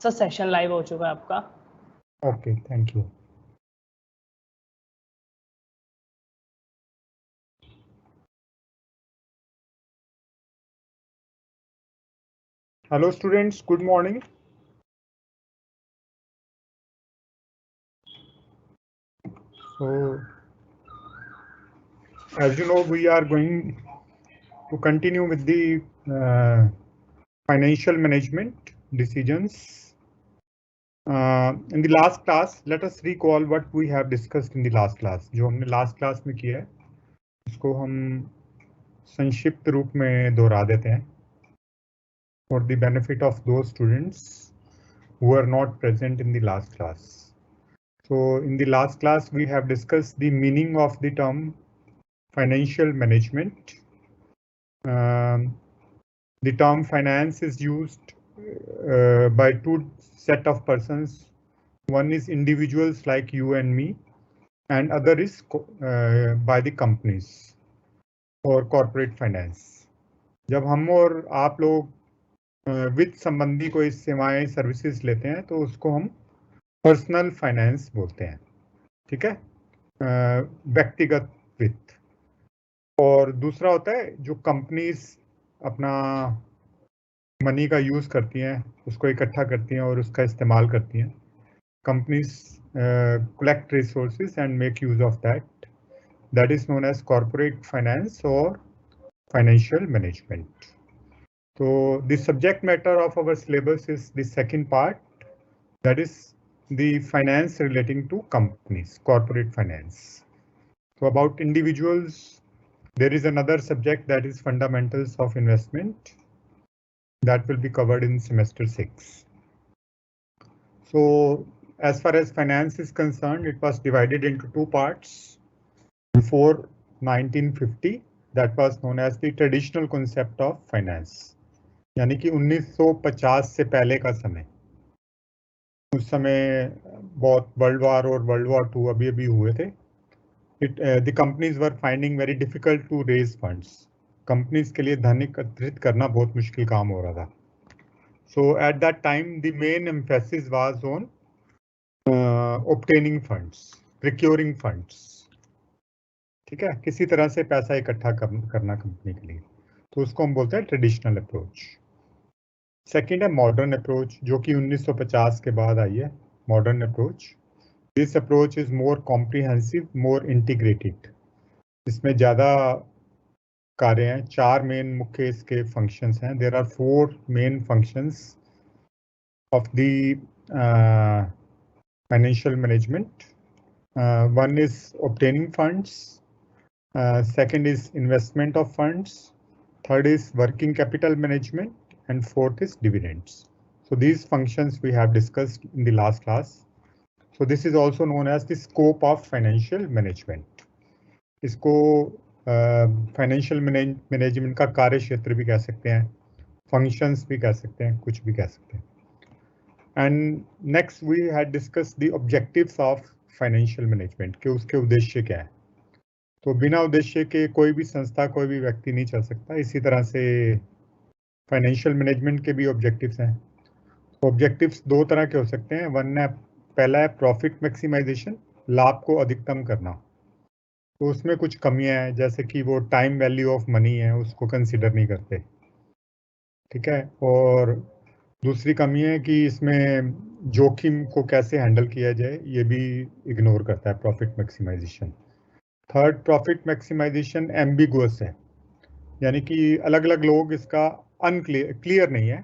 Sir session live हो चुका है आपका। Okay, thank you. Hello students, good morning. So, as you know, we are going to continue with the financial management decisions. In the last class, let us recall what we have discussed in the last class. जो हमने last class में किया है, उसको हम संक्षिप्त रूप में दोहरा देते हैं for the benefit of those students who are not present in the last class. So, in the last class, we have discussed the meaning of the term financial management. The term finance is used by two set of persons. One is individuals like you and me, and other is by the companies or corporate finance. जब हम और आप लोग वित्त संबंधी कोई सेवाएं services लेते हैं तो उसको हम पर्सनल फाइनेंस बोलते हैं, ठीक है, व्यक्तिगत वित्त। और दूसरा होता है जो कंपनीज अपना मनी का यूज करती हैं, उसको इकट्ठा करती हैं और उसका इस्तेमाल करती हैं। Companies collect resources and make use of that. That is known as corporate finance or financial management. So the subject matter of our syllabus is the second part, that is the finance relating to companies, corporate finance. So about individuals, there is another subject that is fundamentals of investment. That will be covered in semester 6. So as far as finance is concerned, it was divided into two parts. Before 1950, that was known as the traditional concept of finance. यानी कि 1950 से पहले का समय, उस समय बहुत world war और वर्ल्ड वॉर 2 अभी हुए थे. The companies were finding very difficult to raise funds. Companies के लिए धन एकत्रित करना बहुत मुश्किल काम हो रहा था. So at that time, the main emphasis was on obtaining funds, procuring funds. ठीक है, किसी तरह से पैसा इकट्ठा करना कंपनी के लिए, तो उसको हम बोलते हैं ट्रेडिशनल अप्रोच. सेकंड है मॉडर्न अप्रोच, जो कि 1950 के बाद आई है. Modern approach, this approach is more comprehensive, more integrated. इसमें ज्यादा कार्य हैं. 4 मेन मुख्य इसके फंक्शंस हैं. There are 4 main functions of the financial management. One is obtaining funds, second is investment of funds, third is working capital management, and fourth is dividends. So these functions we have discussed in the last class. So this is also known as the scope of financial management. इसको financial management का कार्य क्षेत्र भी कह सकते हैं, functions भी कह सकते हैं, कुछ भी कह सकते हैं. And next we had discussed the objectives of financial management, कि उसके उद्देश्य क्या है. तो बिना उद्देश्य के कोई भी संस्था, कोई भी व्यक्ति नहीं चल सकता. इसी तरह से फाइनेंशियल मैनेजमेंट के भी ऑब्जेक्टिव्स हैं. ऑब्जेक्टिव्स 2 तरह के हो सकते हैं. पहला है प्रॉफिट मैक्सिमाइजेशन, लाभ को अधिकतम करना. तो उसमें कुछ कमियां हैं, जैसे कि वो टाइम वैल्यू ऑफ मनी है, उसको कंसिडर नहीं करते, ठीक है. और दूसरी कमी है कि इसमें जोखिम को कैसे हैंडल किया जाए, ये भी इग्नोर करता है profit maximisation. Third, profit maximisation ambiguous है, यानी कि अलग अलग लोग इसका क्लियर नहीं है.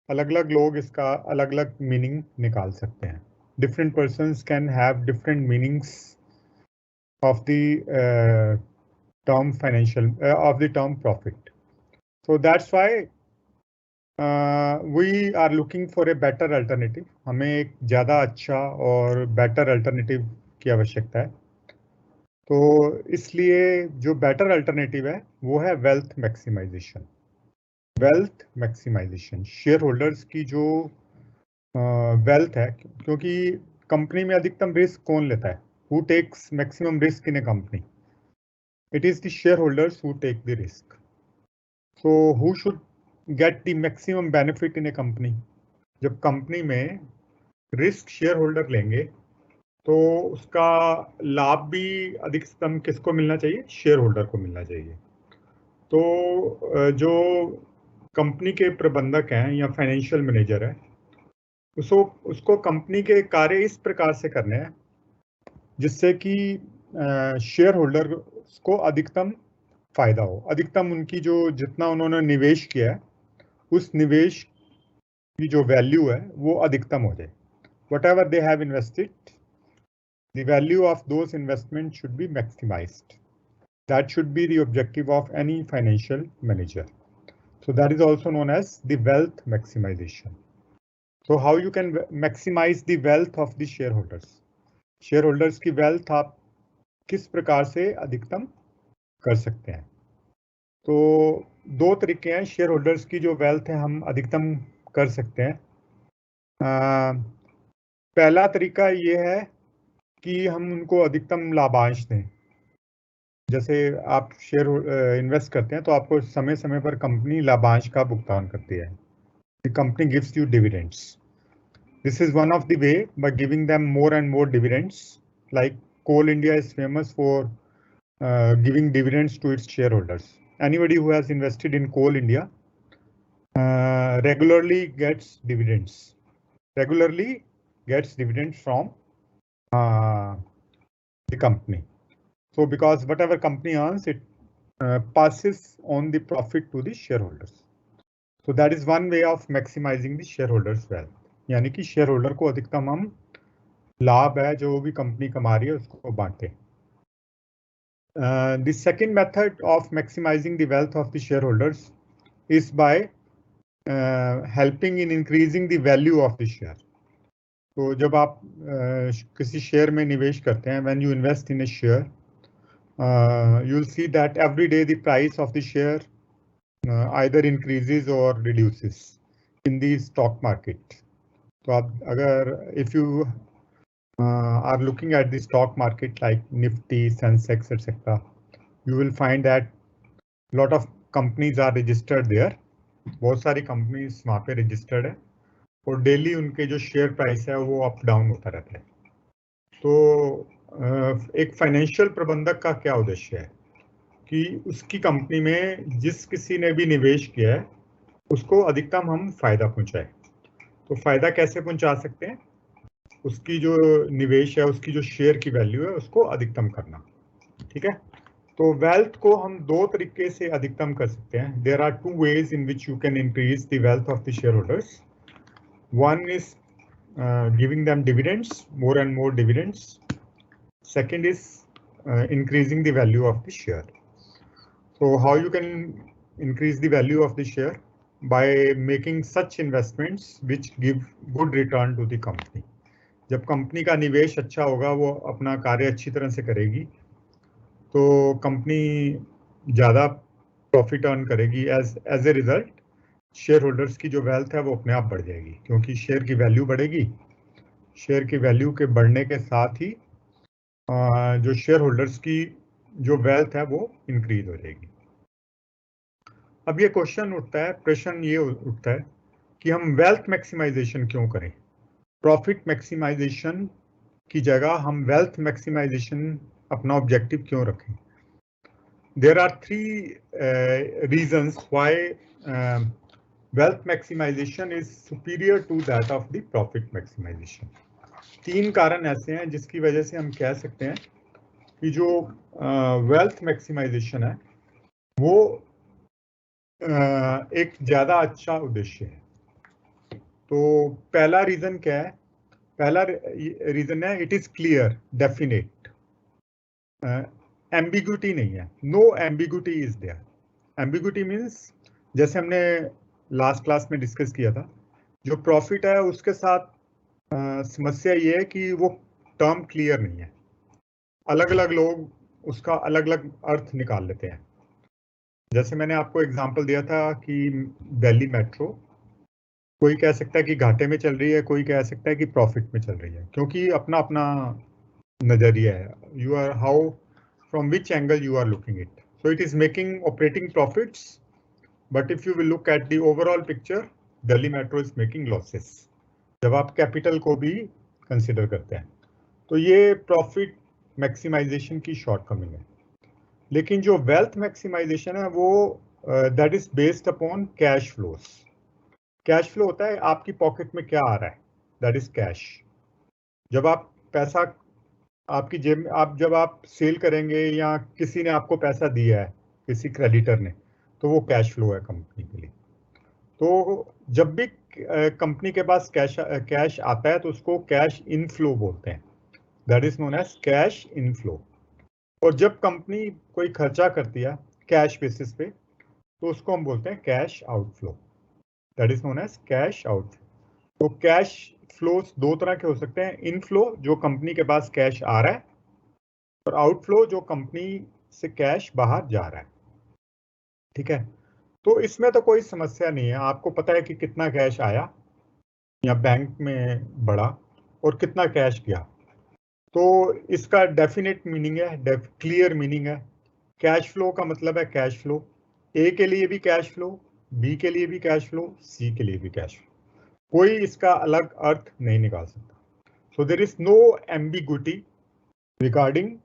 अलग अलग लोग इसका अलग अलग मीनिंग निकाल सकते हैं. Different persons can have different meanings of the term financial of the term profit. So that's why we are looking for a better alternative. हमें एक ज़्यादा अच्छा और बेटर अल्टरनेटिव की आवश्यकता है. तो इसलिए जो बेटर अल्टरनेटिव है वो है wealth maximisation. Wealth maximisation, shareholders की जो वेल्थ है, क्योंकि कंपनी में अधिकतम रिस्क कौन लेता है? Who takes maximum risk in a company? It is the shareholders who take the risk. So who should get the maximum benefit in a company? जब कंपनी में रिस्क शेयर होल्डर लेंगे तो उसका लाभ भी अधिकतम किसको मिलना चाहिए? शेयर होल्डर को मिलना चाहिए। तो जो कंपनी के प्रबंधक हैं या फाइनेंशियल मैनेजर है, उसको कंपनी के कार्य इस प्रकार से करने हैं जिससे कि शेयर होल्डर को अधिकतम फायदा हो, अधिकतम उनकी जो जितना उन्होंने निवेश किया है उस निवेश की जो वैल्यू है वो अधिकतम हो जाए। Whatever they have invested, the value of those investments should be maximized. That should be the objective of any financial manager. So that is also known as the wealth maximization. So how you can maximize the wealth of the shareholders? Shareholders की wealth आप किस प्रकार से अधिकतम कर सकते हैं? तो दो तरीके हैं शेयर होल्डर्स की जो वेल्थ है हम अधिकतम कर सकते हैं। पहला तरीका ये है कि हम उनको अधिकतम लाभांश दें। जैसे आप शेयर इन्वेस्ट करते हैं तो आपको समय समय पर कंपनी लाभांश का भुगतान करती है। The company gives you dividends. This is one of the way by giving them more and more dividends. Like Coal India is famous for giving dividends to its shareholders. Anybody who has invested in Coal India regularly gets dividends. Regularly gets dividends from the company. So because whatever company earns, it passes on the profit to the shareholders. So that is one way of maximizing the shareholders' wealth. यानी कि share holder को अधिकतम हम लाभ है जो भी company कमा रही है उसको बांटे। The second method of maximizing the wealth of the shareholders is by helping in increasing the value of the share. तो जब आप किसी शेयर में निवेश करते हैं, when you invest in a share, you'll see that every day the price of the share either increases or reduces in the stock market. तो आप अगर if you are looking at the stock market like Nifty, Sensex, etc., you will find that lot of companies are registered there. बहुत सारी companies वहाँ पे registered है और daily उनके जो शेयर प्राइस है वो अप डाउन होता रहता है। तो एक फाइनेंशियल प्रबंधक का क्या उद्देश्य है कि उसकी कंपनी में जिस किसी ने भी निवेश किया है उसको अधिकतम हम फायदा पहुंचाए। तो फायदा कैसे पहुंचा सकते हैं? उसकी जो निवेश है उसकी जो शेयर की वैल्यू है उसको अधिकतम करना। ठीक है, तो वेल्थ को हम दो तरीके से अधिकतम कर सकते हैं। There are two ways in which you can increase the wealth of the shareholders. One is giving them dividends, more and more dividends. Second is increasing the value of the share. So how you can increase the value of the share? By making such investments which give good return to the company. जब company का निवेश अच्छा होगा, वो अपना कार्य अच्छी तरह से करेगी, तो कंपनी ज़्यादा प्रॉफिट अर्न करेगी। As a result shareholders की जो वेल्थ है वो अपने आप बढ़ जाएगी, क्योंकि शेयर की वैल्यू बढ़ेगी। शेयर की वैल्यू के बढ़ने के साथ ही जो शेयर होल्डर्स की जो वेल्थ है वो इंक्रीज हो जाएगी। अब ये क्वेश्चन उठता है, प्रश्न ये उठता है कि हम वेल्थ मैक्सिमाइजेशन क्यों करें? प्रॉफिट मैक्सिमाइजेशन की जगह हम वेल्थ मैक्सिमाइजेशन अपना ऑब्जेक्टिव क्यों रखें? There are three reasons why wealth maximisation is superior to that of the profit maximisation. तीन कारण ऐसे हैं जिसकी वजह से हम कह सकते हैं कि जो वेल्थ मैक्सिमाइजेशन है वो एक ज़्यादा अच्छा उद्देश्य है। तो पहला रीज़न क्या है? पहला रीज़न है it is clear, definite, ambiguity नहीं है। No ambiguity is there. Ambiguity means जैसे हमने लास्ट क्लास में डिस्कस किया था, जो प्रॉफिट है उसके साथ समस्या ये है कि वो टर्म क्लियर नहीं है। अलग अलग लोग उसका अलग अलग अर्थ निकाल लेते हैं। जैसे मैंने आपको एग्जांपल दिया था कि दिल्ली मेट्रो, कोई कह सकता है कि घाटे में चल रही है, कोई कह सकता है कि प्रॉफिट में चल रही है, क्योंकि अपना अपना नजरिया है। You are how from which angle you are looking it. So it is making operating profits, but if you will look at the overall picture, Delhi Metro is making losses. जब आप कैपिटल को भी consider करते हैं। तो ये profit maximisation की shortcoming है। लेकिन जो वेल्थ मैक्सिमाइजेशन है वो that is based upon cash flows. Cash flow होता है आपकी पॉकेट में क्या आ रहा है, दैट इज कैश। जब आप पैसा आपकी जेब में, आप जब आप सेल करेंगे या किसी ने आपको पैसा दिया है, किसी क्रेडिटर ने, तो वो कैश फ्लो है कंपनी के लिए। तो जब भी कंपनी के पास कैश आता है तो उसको कैश इनफ्लो बोलते हैं, that is known as cash inflow. और जब कंपनी कोई खर्चा करती है कैश बेसिस पे तो उसको हम बोलते हैं cash outflow, that is known as cash outflow. तो कैश फ्लोस दो तरह के हो सकते हैं, इनफ्लो जो कंपनी के पास कैश आ रहा है, और आउटफ्लो जो कंपनी से कैश बाहर जा रहा है। ठीक है, तो इसमें तो कोई समस्या नहीं है, आपको पता है कि कितना कैश आया या बैंक में बढ़ा और कितना कैश गया। तो इसका डेफिनेट मीनिंग है, क्लियर मीनिंग है। कैश फ्लो का मतलब है कैश फ्लो, ए के लिए भी कैश फ्लो, बी के लिए भी कैश फ्लो, सी के लिए भी कैश फ्लो, कोई इसका अलग अर्थ नहीं निकाल सकता। So there is no ambiguity regarding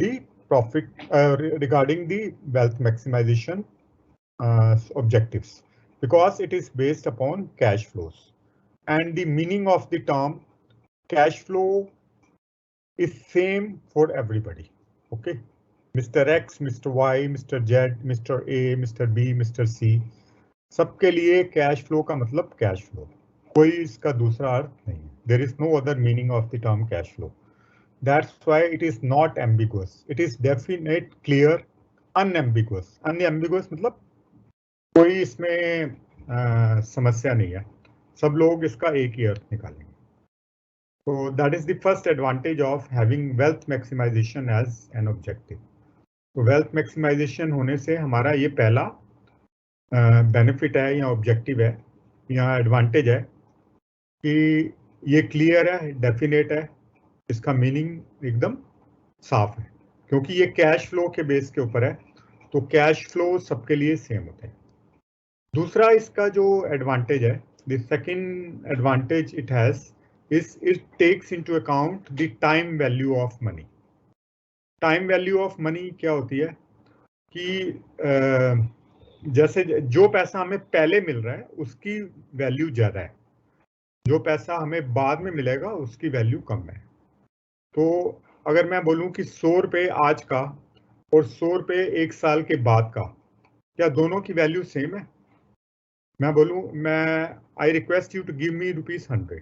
the profit, regarding the wealth maximization objectives, because it is based upon cash flows, and the meaning of the term cash flow is same for everybody. Okay, Mr. X, Mr. Y, Mr. Z, Mr. A, Mr. B, Mr. C, सबके लिए cash flow का मतलब cash flow, कोई इसका दूसरा अर्थ नहीं है। There is no other meaning of the term cash flow. That's why it is not ambiguous. It is definite, clear, unambiguous. Unambiguous मतलब कोई इसमें समस्या नहीं है, सब लोग इसका एक ही अर्थ निकालेंगे। So that is the first advantage of having wealth maximization as an objective. तो wealth maximization होने से हमारा ये पहला बेनिफिट है या ऑब्जेक्टिव है या एडवांटेज है कि ये क्लियर है, डेफिनेट है, इसका मीनिंग एकदम साफ है, क्योंकि ये कैश फ्लो के बेस के ऊपर है, तो कैश फ्लो सबके लिए सेम होते हैं। दूसरा इसका जो एडवांटेज है, the second advantage it has is it takes into account the time value of money. Time value of money क्या होती है कि जैसे जो पैसा हमें पहले मिल रहा है उसकी वैल्यू ज्यादा है, जो पैसा हमें बाद में मिलेगा उसकी वैल्यू कम है। तो अगर मैं बोलूं कि 100 रुपये आज का और 100 रुपये एक साल के बाद का, क्या दोनों की वैल्यू सेम है? मैं बोलूं I request you to give me ₹100,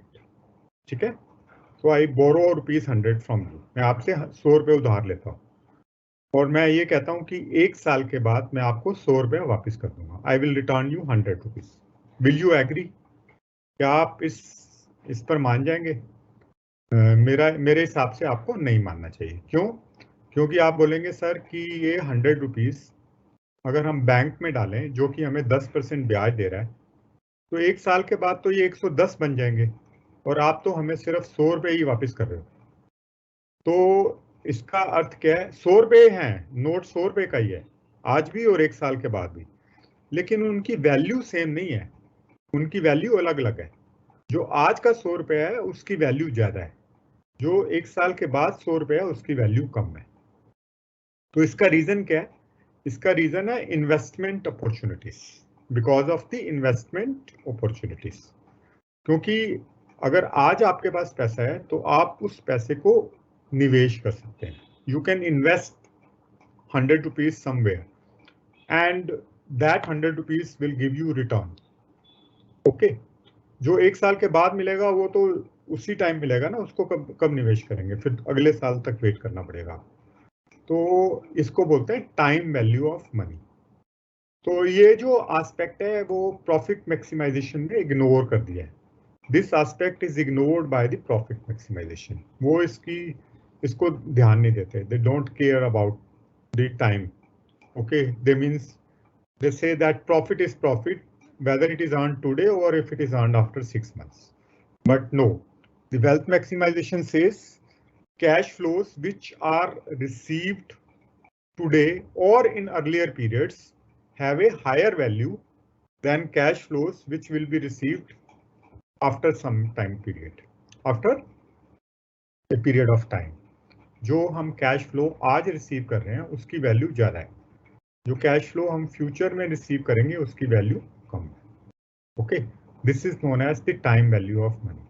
ठीक है, सो आई बोरो ₹100 फ्रॉम यू, मैं आपसे 100 रुपये उधार लेता हूँ और मैं ये कहता हूँ कि एक साल के बाद मैं आपको 100 रुपये वापिस कर दूंगा, I will return you ₹100। Will you agree? क्या आप इस पर मान जाएंगे? मेरे हिसाब से आपको नहीं मानना चाहिए। क्यों? क्योंकि आप बोलेंगे सर कि ये ₹100 अगर हम बैंक में डालें जो कि हमें 10% ब्याज दे रहा है, तो एक साल के बाद तो ये 110 बन जाएंगे और आप तो हमें सिर्फ 100 रुपये ही वापस कर रहे हो। तो इसका अर्थ क्या है? 100 रुपये हैं, नोट 100 रुपये का ही है आज भी और एक साल के बाद भी, लेकिन उनकी वैल्यू सेम नहीं है, उनकी वैल्यू अलग अलग है। जो आज का 100 रुपये है उसकी वैल्यू ज्यादा है, जो एक साल के बाद 100 रुपये है उसकी वैल्यू कम है। तो इसका रीजन क्या है? इसका रीजन है investment opportunities, because of the investment opportunities. क्योंकि अगर आज आपके पास पैसा है तो आप उस पैसे को निवेश कर सकते हैं, you can invest ₹100 somewhere and that ₹100 will give you return. Okay, जो एक साल के बाद मिलेगा वो तो उसी टाइम मिलेगा ना, उसको कब निवेश करेंगे, फिर अगले साल तक वेट करना पड़ेगा। तो इसको बोलते हैं टाइम वैल्यू ऑफ मनी। तो ये जो एस्पेक्ट है वो प्रॉफिट मैक्सिमाइजेशन में इग्नोर कर दिया है। This aspect is ignored by the profit maximisation. वो इसको ध्यान नहीं देते, they don't care about the time. Okay, they means they say that profit is profit whether it is earned today or if it is earned after 6 months. But no, the wealth maximization says cash flows which are received today or in earlier periods have a higher value than cash flows which will be received after some time period, after a period of time. जो हम cash flow आज receive कर रहे हैं उसकी value ज़्यादा है, जो कैश फ्लो हम फ्यूचर में रिसीव करेंगे उसकी वैल्यू कम है। Okay, this is known as the time value of money.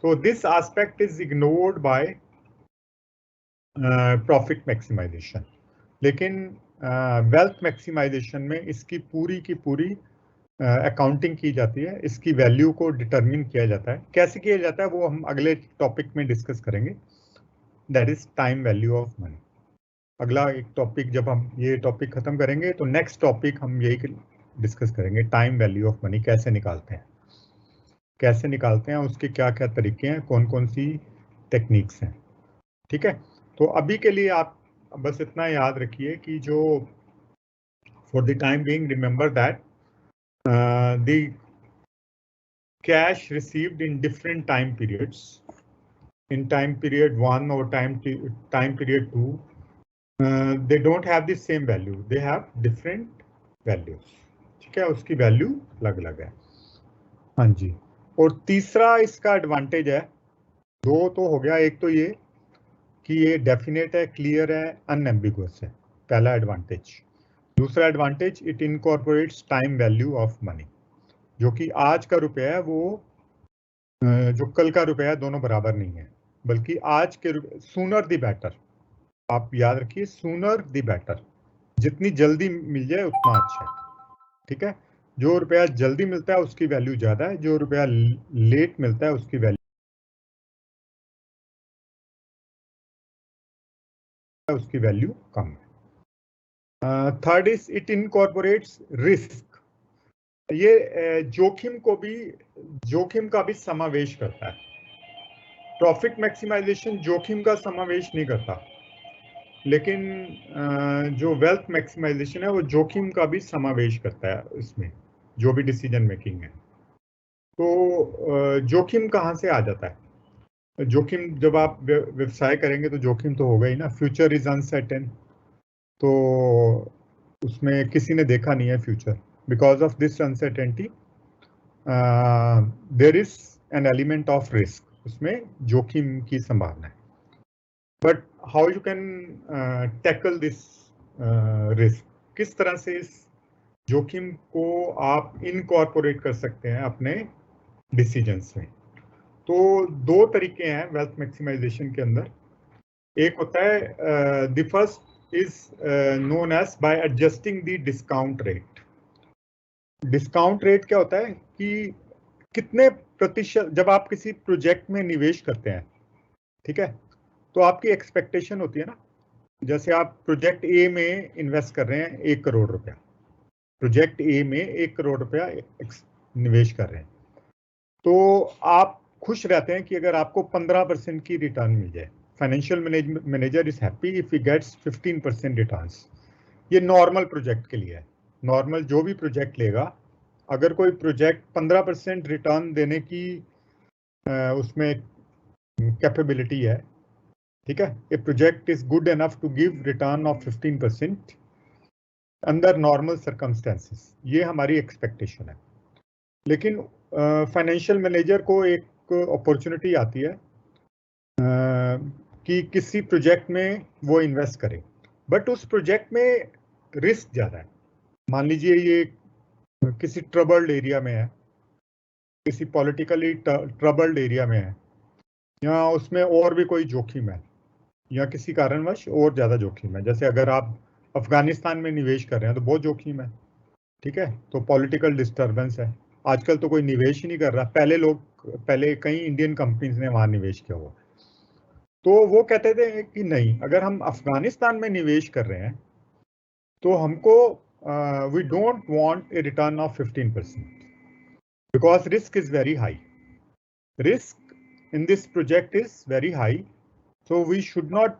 So this aspect is ignored by profit maximization, लेकिन wealth maximization में इसकी पूरी की पूरी अकाउंटिंग की जाती है, इसकी वैल्यू को डिटरमिन किया जाता है। कैसे किया जाता है वो हम अगले टॉपिक में डिस्कस करेंगे, that is time value of money. अगला एक टॉपिक, जब हम ये टॉपिक खत्म करेंगे तो नेक्स्ट टॉपिक हम यही डिस्कस करेंगे, टाइम वैल्यू ऑफ मनी कैसे निकालते हैं, कैसे निकालते हैं, उसके क्या क्या तरीके हैं, कौन कौन सी टेक्निक्स हैं। ठीक है, तो अभी के लिए आप बस इतना याद रखिए कि जो for the time being remember that the cash received in different time periods, in time period 1 or time period 2, they don't have the same value, they have different values। ठीक है, उसकी वैल्यू अलग अलग है। हाँ जी, और तीसरा इसका एडवांटेज है, दो तो हो गया, एक तो ये कि ये डेफिनेट है, क्लियर है, अनएम्बिगुअस है, पहला एडवांटेज। दूसरा advantage, it incorporates time value of money, जो कि आज का रुपया है वो जो कल का रुपया है दोनों बराबर नहीं है, बल्कि आज के सूनर द बेटर। आप याद रखिए, सूनर द बेटर, जितनी जल्दी मिल जाए उतना अच्छा है। ठीक है, जो रुपया जल्दी मिलता है उसकी वैल्यू ज्यादा है, जो रुपया लेट मिलता है उसकी वैल्यू कम है। Third is it incorporates risk, ये जोखिम का भी समावेश करता है। प्रॉफिट मैक्सिमाइजेशन जोखिम का समावेश नहीं करता, लेकिन जो वेल्थ मैक्सिमाइजेशन है वो जोखिम का भी समावेश करता है इसमें, जो भी डिसीजन मेकिंग है। तो जोखिम कहाँ से आ जाता है? जोखिम, जब आप व्यवसाय करेंगे तो जोखिम तो होगा ही ना। फ्यूचर इज अनसर्टेन, तो उसमें किसी ने देखा नहीं है future. Because of this uncertainty there is an element of risk, उसमें जोखिम की संभावना है। But how you can tackle this risk, किस तरह से इस जोखिम को आप इनकॉर्पोरेट कर सकते हैं अपने डिसीजंस में? तो दो तरीके हैं वेल्थ मैक्सिमाइजेशन के अंदर। एक होता है, the first is known as by adjusting the discount rate. Discount rate क्या होता है कि कितने प्रतिशत, जब आप किसी प्रोजेक्ट में निवेश करते हैं, ठीक है, तो आपकी एक्सपेक्टेशन होती है ना, जैसे आप प्रोजेक्ट ए में इन्वेस्ट कर रहे हैं 1 करोड़ रुपया, प्रोजेक्ट ए में 1 करोड़ रुपया निवेश कर रहे हैं, तो आप खुश रहते हैं कि अगर आपको 15% की रिटर्न मिल जाए। Financial manager is happy if he gets 15% returns. ये नॉर्मल प्रोजेक्ट के लिए है। नॉर्मल जो भी प्रोजेक्ट लेगा, अगर कोई प्रोजेक्ट 15% रिटर्न देने की उसमें कैपेबिलिटी है, ठीक है, a project is good enough to give return of 15% under normal circumstances, ये हमारी एक्सपेक्टेशन है। लेकिन फाइनेंशियल मैनेजर को एक अपॉर्चुनिटी आती है कि किसी प्रोजेक्ट में वो इन्वेस्ट करे, बट उस प्रोजेक्ट में रिस्क ज़्यादा है। मान लीजिए ये किसी ट्रबल्ड एरिया में है, किसी पॉलिटिकली ट्रबल्ड एरिया में है, या उसमें और भी कोई जोखिम है, या किसी कारणवश और ज़्यादा जोखिम है। जैसे अगर आप अफगानिस्तान में निवेश कर रहे हैं तो बहुत जोखिम है, ठीक है, तो पॉलिटिकल डिस्टर्बेंस है। आजकल तो कोई निवेश ही नहीं कर रहा, पहले कई इंडियन कंपनीज ने वहां निवेश किया हुआ। तो वो कहते थे कि नहीं, अगर हम अफगानिस्तान में निवेश कर रहे हैं तो हमको we don't want a return of 15% because risk is very high, risk in this project is very high, so we should not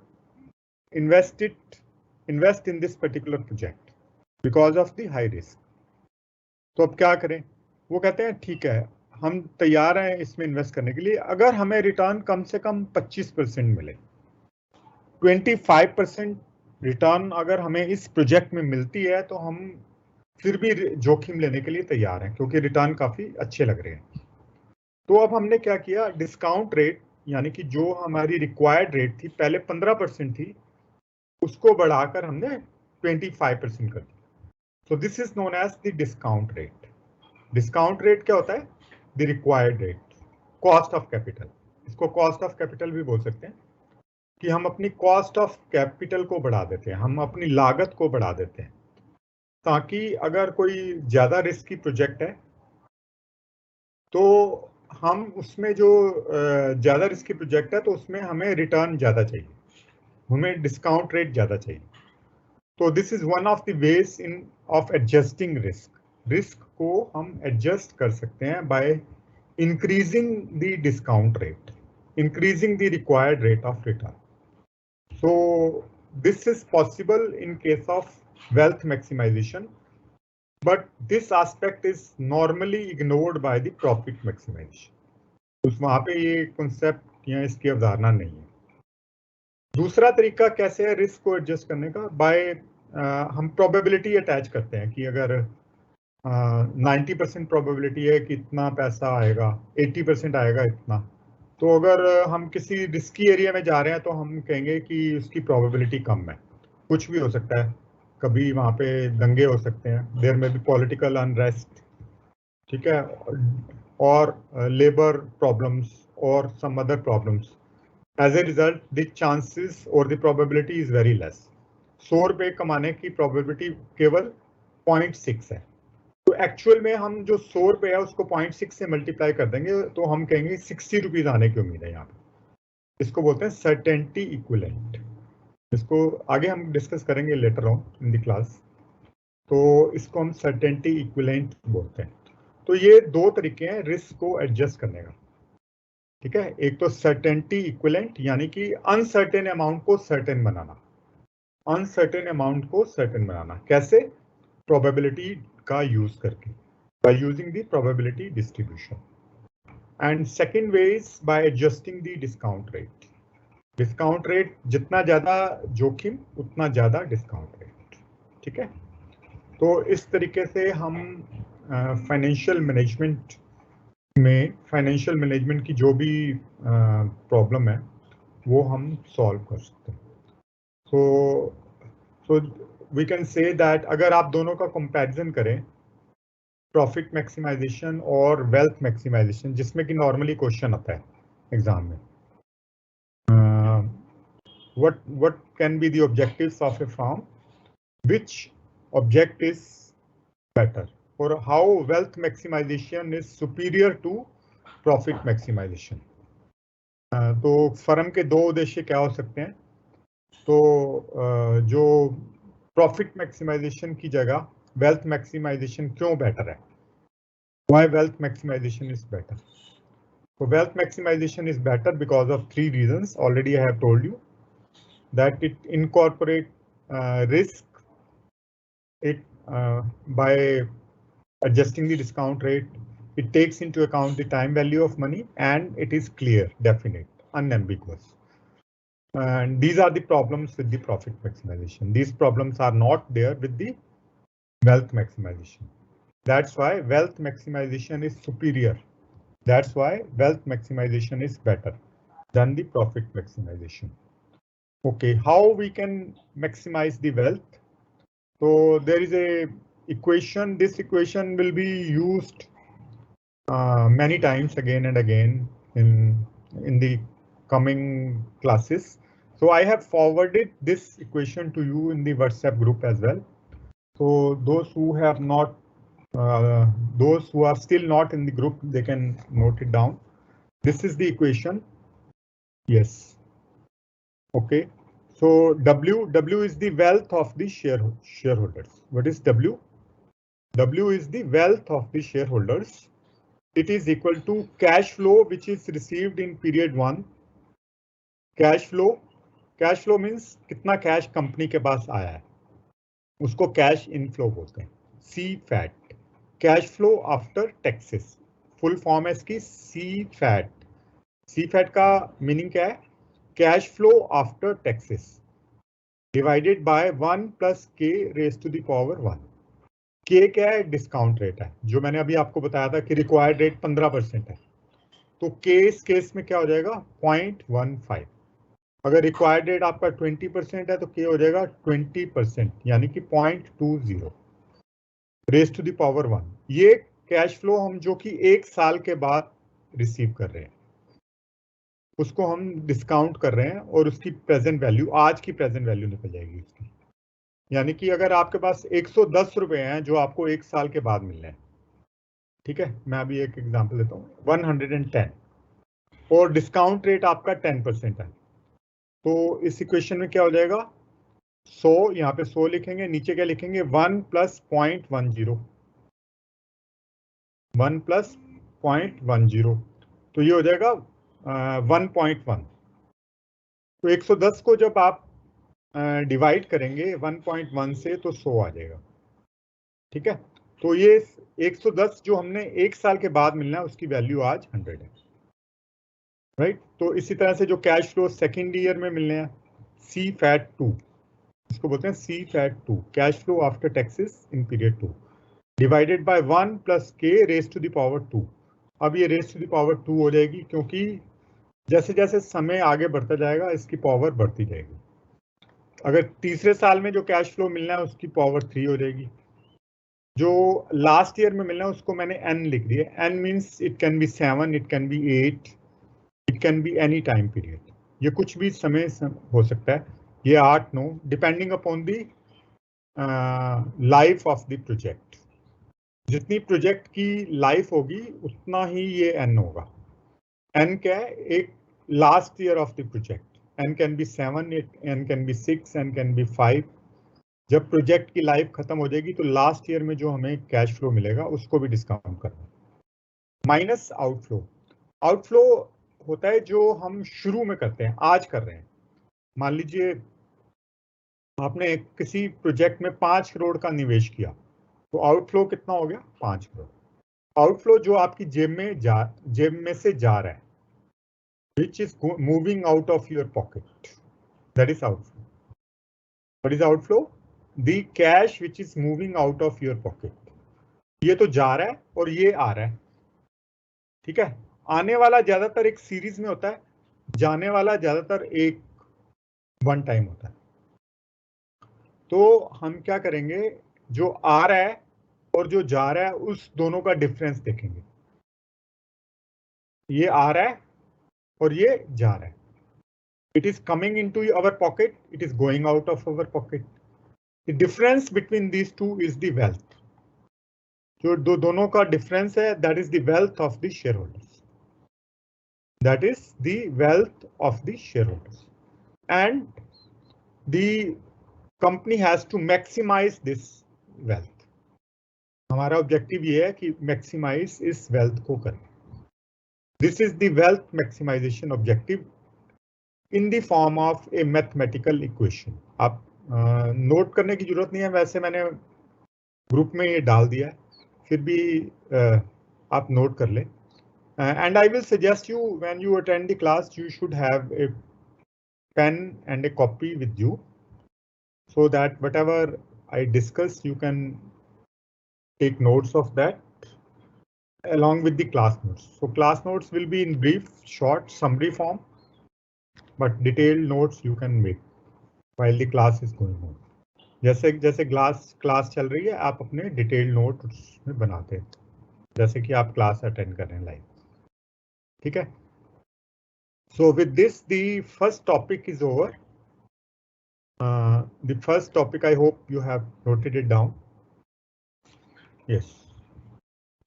invest in this particular project because of the high risk। तो अब क्या करें? वो कहते हैं ठीक है, हम तैयार हैं इसमें इन्वेस्ट करने के लिए, अगर हमें रिटर्न कम से कम 25% मिले, 25% रिटर्न अगर हमें इस प्रोजेक्ट में मिलती है तो हम फिर भी जोखिम लेने के लिए तैयार हैं, क्योंकि रिटर्न काफी अच्छे लग रहे हैं। तो अब हमने क्या किया, डिस्काउंट रेट यानी कि जो हमारी रिक्वायर्ड रेट थी पहले 15% थी, उसको बढ़ाकर हमने 25% कर दिया। So this is known as the discount rate. Discount rate क्या होता है? The required rate, cost of capital. इसको कॉस्ट ऑफ कैपिटल भी बोल सकते हैं कि हम अपनी कॉस्ट ऑफ कैपिटल को बढ़ा देते हैं, हम अपनी लागत को बढ़ा देते हैं, ताकि अगर कोई ज्यादा रिस्की प्रोजेक्ट है तो हम उसमें जो ज्यादा रिस्की प्रोजेक्ट है तो उसमें हमें रिटर्न ज्यादा चाहिए, हमें डिस्काउंट रेट ज्यादा चाहिए। तो this is one of the ways in of adjusting risk. Risk को हम एडजस्ट कर सकते हैं by increasing the discount rate, increasing the required rate of return. So this is possible in case of wealth maximization, but this aspect is normally ignored by the profit maximization. तो वहां पे ये concept या इसकी अवधारणा नहीं है। दूसरा तरीका कैसे है रिस्क को एडजस्ट करने का? बाय हम प्रोबेबिलिटी अटैच करते हैं कि अगर 90% प्रोबेबिलिटी है कि इतना पैसा आएगा, 80% आएगा इतना, तो अगर हम किसी रिस्की एरिया में जा रहे हैं तो हम कहेंगे कि उसकी प्रोबेबिलिटी कम है। कुछ भी हो सकता है, कभी वहाँ पे दंगे हो सकते हैं, देयर में भी पॉलिटिकल अनरेस्ट, ठीक है, और लेबर प्रॉब्लम्स और some other problems. As a result the chances और the probability is very less. 100 रुपये कमाने की प्रोबेबिलिटी केवल 0.6 है। तो एक्चुअल में हम जो 100 रुपये है उसको 0.6 से मल्टीप्लाई कर देंगे तो हम कहेंगे 60 रुपीज आने की उम्मीद है यहाँ पे। इसको बोलते हैं सर्टेनिटी इक्विवेलेंट। इसको आगे हम डिस्कस करेंगे later on in the class. तो इसको हम सर्टेनिटी इक्विवेलेंट बोलते हैं। तो ये दो तरीके हैं रिस्क को एडजस्ट करने का, ठीक है। एक तो सर्टेनिटी इक्विवेलेंट यानी कि अनसर्टेन अमाउंट को सर्टेन बनाना, अनसर्टेन अमाउंट को सर्टेन बनाना कैसे? प्रोबेबिलिटी का यूज करके, by using the probability distribution. And second way is by adjusting the discount rate. Discount rate जितना ज्यादा जोखिम उतना ज्यादा डिस्काउंट रेट, ठीक है। तो इस तरीके से हम फाइनेंशियल मैनेजमेंट में फाइनेंशियल मैनेजमेंट की जो भी प्रॉब्लम है वो हम सॉल्व कर सकते हैं। So we can say that अगर आप दोनों का कंपैरिजन करें, प्रॉफिट मैक्सिमाइजेशन और वेल्थ मैक्सिमाइजेशन, जिसमें कि नॉर्मली क्वेश्चन आता है एग्जाम में, what can be the objectives of a firm, which object is better, और how wealth maximisation is superior to profit maximisation. तो फर्म के दो उद्देश्य क्या हो सकते हैं? तो जो प्रॉफिट मैक्सिमाइजेशन की जगह वेल्थ मैक्सिमाइजेशन क्यों बेटर है? Why wealth maximization is better? So wealth maximization is better because of 3 reasons. Already I have told you that it incorporates risk. It by adjusting the discount rate, it takes into account the time value of money, and it is clear, definite, unambiguous. And these are the problems with the profit maximization. These problems are not there with the wealth maximization. That's why wealth maximization is superior. That's why wealth maximization is better than the profit maximization. Okay, how we can maximize the wealth? So there is a equation. This equation will be used many times again and again in the coming classes. So I have forwarded this equation to you in the WhatsApp group as well. So those who have not those who are still not in the group, they can note it down. This is the equation. Yes. Okay. So W is the wealth of the shareholders. What is W? W is the wealth of the shareholders. It is equal to cash flow which is received in period 1. Cash flow means कितना cash company के पास आया है, उसको cash inflow बोलते हैं। CFAT, cash flow after taxes, full form है इसकी CFAT। CFAT का मीनिंग क्या है? Cash flow after taxes divided by 1 + k raise to the power 1। K क्या है? डिस्काउंट रेट है, जो मैंने अभी आपको बताया था कि रिक्वायर्ड रेट 15% है। तो केस केस में क्या हो जाएगा 0.15। अगर रिक्वायर्ड रेट आपका 20% है तो के हो जाएगा 20%, यानी कि 0.20 रेज टू द पावर 1। ये कैश फ्लो हम जो कि 1 साल के बाद रिसीव कर रहे हैं उसको हम डिस्काउंट कर रहे हैं और उसकी प्रेजेंट वैल्यू, आज की प्रेजेंट वैल्यू निकल जाएगी उसकी। यानी कि अगर आपके पास 110 रुपए हैं जो आपको 1 साल के बाद मिल रहे हैं, ठीक है, मैं अभी एक एग्जांपल देता हूँ, 110 और डिस्काउंट रेट आपका 10% है, तो इस इक्वेशन में क्या हो जाएगा 100, यहाँ पे 100 लिखेंगे, नीचे क्या लिखेंगे 1 + 0.10, 1 + 0.10, तो ये हो जाएगा 1.1। तो 110 को जब आप डिवाइड करेंगे 1.1 से तो 100 आ जाएगा, ठीक है। तो ये 110 जो हमने 1 साल के बाद मिलना है उसकी वैल्यू आज 100 है, राइट। तो इसी तरह से जो कैश फ्लो सेकेंड ईयर में मिलने हैं, CFAT 2, इसको बोलते हैं CFAT 2, cash flow after taxes in period 2, divided by 1 + k raise to the power 2। अब ये रेज टू द पावर 2 हो जाएगी क्योंकि जैसे जैसे समय आगे बढ़ता जाएगा इसकी पावर बढ़ती जाएगी। अगर तीसरे साल में जो कैश फ्लो मिलना है उसकी पावर 3 हो जाएगी। जो लास्ट ईयर में मिलना है उसको मैंने n लिख दिया। n means it can be 7, it can be 8, it can be any time period, ये कुछ भी समय हो सकता है, ये 8-9 depending upon the life of the project. जितनी प्रोजेक्ट की लाइफ होगी उतना ही ये n होगा। n क्या है, एक last year of the project, n can be 7, n can be 6, n can be 5। जब प्रोजेक्ट की लाइफ खत्म हो जाएगी तो लास्ट ईयर में जो हमें कैश फ्लो मिलेगा उसको भी डिस्काउंट करना। माइनस आउटफ्लो, आउटफ्लो होता है जो हम शुरू में करते हैं, आज कर रहे हैं। मान लीजिए आपने किसी प्रोजेक्ट में 5 करोड़ का निवेश किया, तो आउटफ्लो कितना हो गया 5 करोड़। आउटफ्लो जो आपकी जेब में से जा रहा है, which is moving out of your pocket, that is outflow. What is outflow? The cash which is moving out of your pocket. ये तो जा रहा है और ये आ रहा है, ठीक है। आने वाला ज्यादातर एक सीरीज में होता है, जाने वाला ज्यादातर एक वन टाइम होता है। तो हम क्या करेंगे, जो आ रहा है और जो जा रहा है उस दोनों का डिफरेंस देखेंगे। ये आ रहा है और ये जा रहा है, it is coming into our pocket, it is going out of our pocket. The difference between these two is the wealth. जो दोनों का डिफरेंस है, that is the wealth of the shareholders. That is the wealth of the shareholders. And the company has to maximize this wealth. हमारा objective ये है कि maximise इस wealth को करें। This is the wealth maximization objective in the form of a mathematical equation. आप note करने की जरूरत नहीं है, वैसे मैंने ग्रुप में ये डाल दिया है, फिर भी आप नोट कर लें। And I will suggest you when you attend the class, you should have a pen and a copy with you, so that whatever I discuss, you can take notes of that along with the class notes. So class notes will be in brief, short, summary form, but detailed notes you can make while the class is going on. जैसे जैसे class चल रही है आप अपने detailed notes में बनाते हैं, जैसे कि आप क्लास अटेंड कर रहे हैं लाइव, ठीक है। So with this the first topic is over. The first topic, I hope you have noted it down. Yes,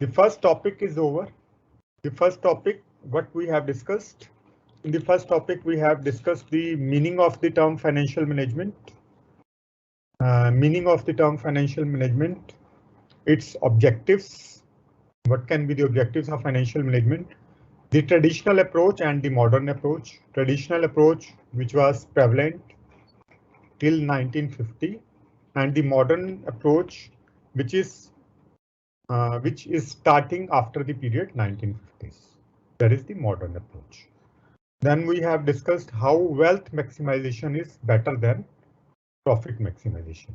the first topic is over. The first topic what we have discussed. In the first topic we have discussed the meaning of the term financial management. Meaning of the term financial management, its objectives, what can be the objectives of financial management, the traditional approach and the modern approach. Traditional approach which was prevalent till 1950, and the modern approach which is starting after the period 1950s. That is the modern approach. Then we have discussed how wealth maximization is better than profit maximization.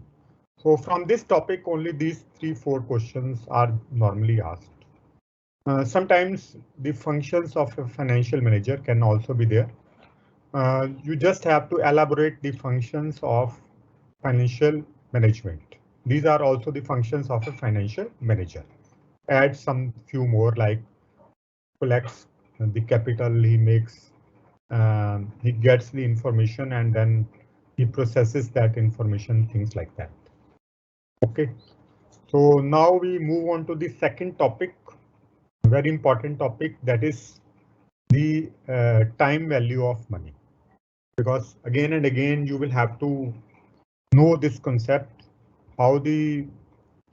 So from this topic only these 3-4 questions are normally asked. Sometimes the functions of a financial manager can also be there. You just have to elaborate the functions of financial management. These are also the functions of a financial manager. Add some few more, like collects the capital, he makes, he gets the information and then he processes that information, things like that. Okay, so now we move on to the second topic, very important topic, that is the time value of money. Because again and again you will have to know this concept, how the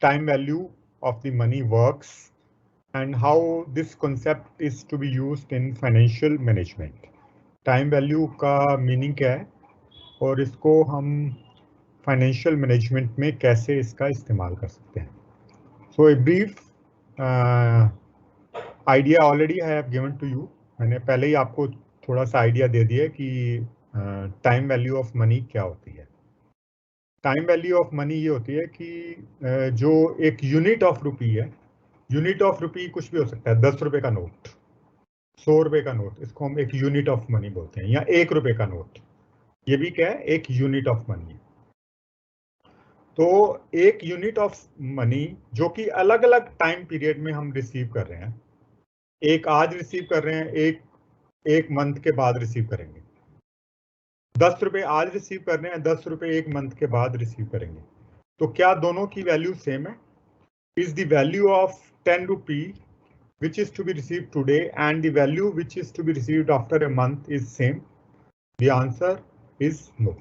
time value of the money works and how this concept is to be used in financial management. Time value का meaning क्या है और इसको हम financial management में कैसे इसका इस्तेमाल कर सकते हैं. So a brief idea already I have given to you. मैंने पहले ही आपको थोड़ा सा आइडिया दे दिया कि टाइम वैल्यू ऑफ मनी क्या होती है. टाइम वैल्यू ऑफ मनी ये होती है कि जो एक यूनिट ऑफ रुपी है, यूनिट ऑफ रुपी कुछ भी हो सकता है, 10 रुपए का नोट, 100 रुपए का नोट, इसको हम एक यूनिट ऑफ मनी बोलते हैं, या 1 रुपए का नोट, ये भी क्या है, एक यूनिट ऑफ मनी है. तो एक यूनिट ऑफ मनी जो कि अलग अलग टाइम पीरियड में हम रिसीव कर रहे हैं, एक आज रिसीव कर रहे हैं, एक मंथ के बाद रिसीव करेंगे. 10 रुपए आज रिसीव कर रहे हैं, 10 रुपए एक मंथ के बाद रिसीव करेंगे. तो क्या दोनों की वैल्यू सेम है? Is the value of 10 rupee which is to be received today and the value which is to be received after a month is same? The answer is no.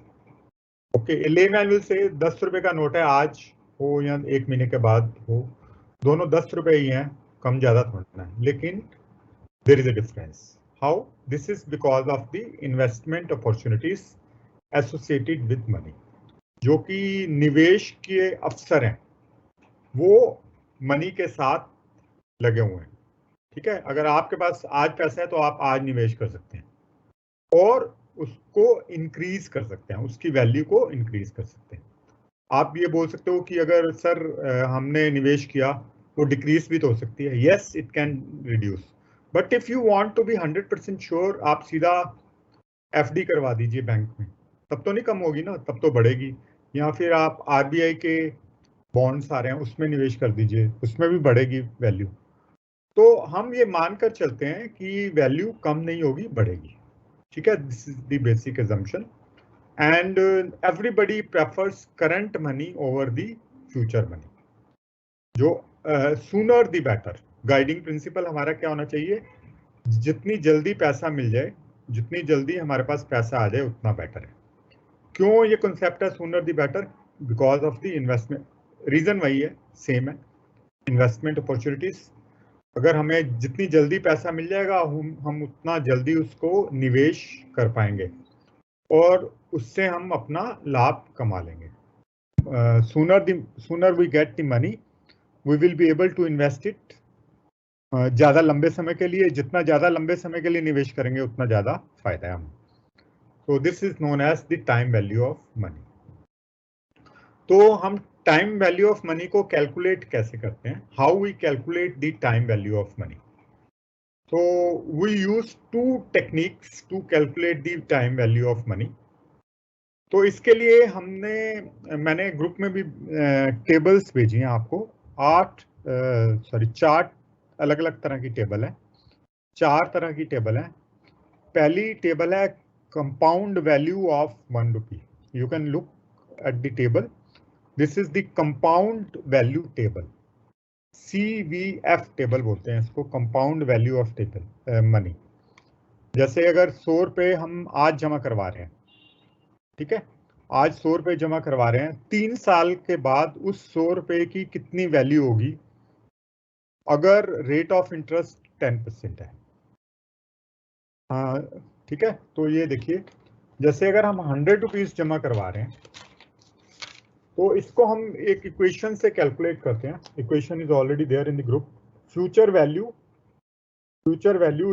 Okay, a layman will say 10 रुपए का note है, आज हो या एक महीने के बाद हो, दोनों 10 रुपए ही हैं, कम ज्यादा थोड़ा है. लेकिन there is a difference. How? This is because of the investment opportunities associated with money. जो कि निवेश के अवसर हैं वो मनी के साथ लगे हुए हैं. ठीक है, अगर आपके पास आज पैसा है तो आप आज निवेश कर सकते हैं और उसको इंक्रीज कर सकते हैं, उसकी वैल्यू को इंक्रीज कर सकते हैं. आप ये बोल सकते हो कि अगर सर हमने निवेश किया वो डिक्रीज भी तो हो सकती है. Yes, it can reduce, but if you want to be 100% sure, आप सीधा एफडी करवा दीजिए बैंक में, तब तो नहीं कम होगी ना, तब तो बढ़ेगी. या फिर आप आरबीआई के बॉन्ड्स आ रहे हैं उसमें निवेश कर दीजिए, उसमें भी बढ़ेगी वैल्यू. तो हम ये मानकर चलते हैं कि वैल्यू कम नहीं होगी, बढ़ेगी. ठीक है, this is the basic assumption. And everybody prefers current money over the future money. जो sooner the better. Guiding principle हमारा क्या होना चाहिए? जितनी जल्दी पैसा मिल जाए, जितनी जल्दी हमारे पास पैसा आ जाए उतना बेटर है. क्यों ये कॉन्सेप्ट है sooner the better? Because of the investment. Reason वही है, सेम है, इन्वेस्टमेंट अपॉर्चुनिटीज. अगर हमें जितनी जल्दी पैसा मिल जाएगा हम उतना जल्दी उसको निवेश कर पाएंगे और उससे हम अपना लाभ कमा लेंगे. Sooner we get the money we will be able to invest it ज्यादा लंबे समय के लिए. जितना ज्यादा लंबे समय के लिए निवेश करेंगे उतना ज्यादा फायदा है हमें. तो this is known as the time value of money. तो हम टाइम वैल्यू ऑफ मनी को कैलकुलेट कैसे करते हैं? How we calculate the time value of money? So we use two techniques to calculate the time value of money. तो इसके लिए मैंने ग्रुप में भी टेबल्स भेजी हैं आपको. 4 अलग अलग तरह की टेबल है, 4 तरह की टेबल है. पहली टेबल है compound value of 1 rupee. You can look at the table. This is the compound value table. CVF table बोलते हैं इसको, compound value of table money. जैसे अगर 100 रुपए हम आज जमा करवा रहे हैं, ठीक है, आज 100 रुपए जमा करवा रहे हैं, 3 साल के बाद उस 100 रुपए की कितनी वैल्यू होगी अगर रेट ऑफ इंटरेस्ट 10% है. हाँ, ठीक है. तो ये देखिए, जैसे अगर हम 100 रुपीज जमा करवा रहे हैं तो इसको हम एक इक्वेशन से कैलकुलेट करते हैं. Equation is already there in the group. Future value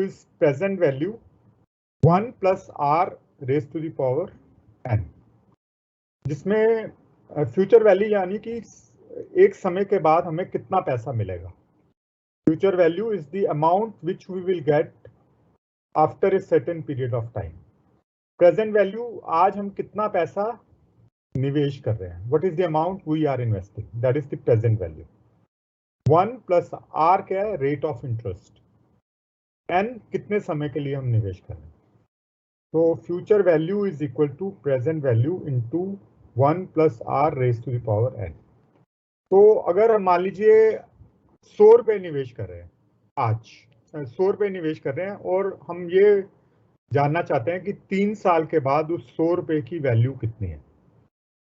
is present value 1 + r raise to the power n, जिसमें फ्यूचर वैल्यू यानी कि एक समय के बाद हमें कितना पैसा मिलेगा. Future value is the amount which we will get after a certain period of time. Present value, आज हम कितना पैसा निवेश कर रहे हैं. What is the amount we are investing, that is the present value. 1 plus R क्या है, रेट ऑफ इंटरेस्ट. एन कितने समय के लिए हम निवेश कर रहे हैं. तो future value is equal to present value into 1 plus R raise to the power N. तो अगर हम मान लीजिए 100 रुपये निवेश कर रहे हैं, आज 100 रुपये निवेश कर रहे हैं और हम ये जानना चाहते हैं कि 3 साल के बाद उस 100 रुपये की वैल्यू कितनी है.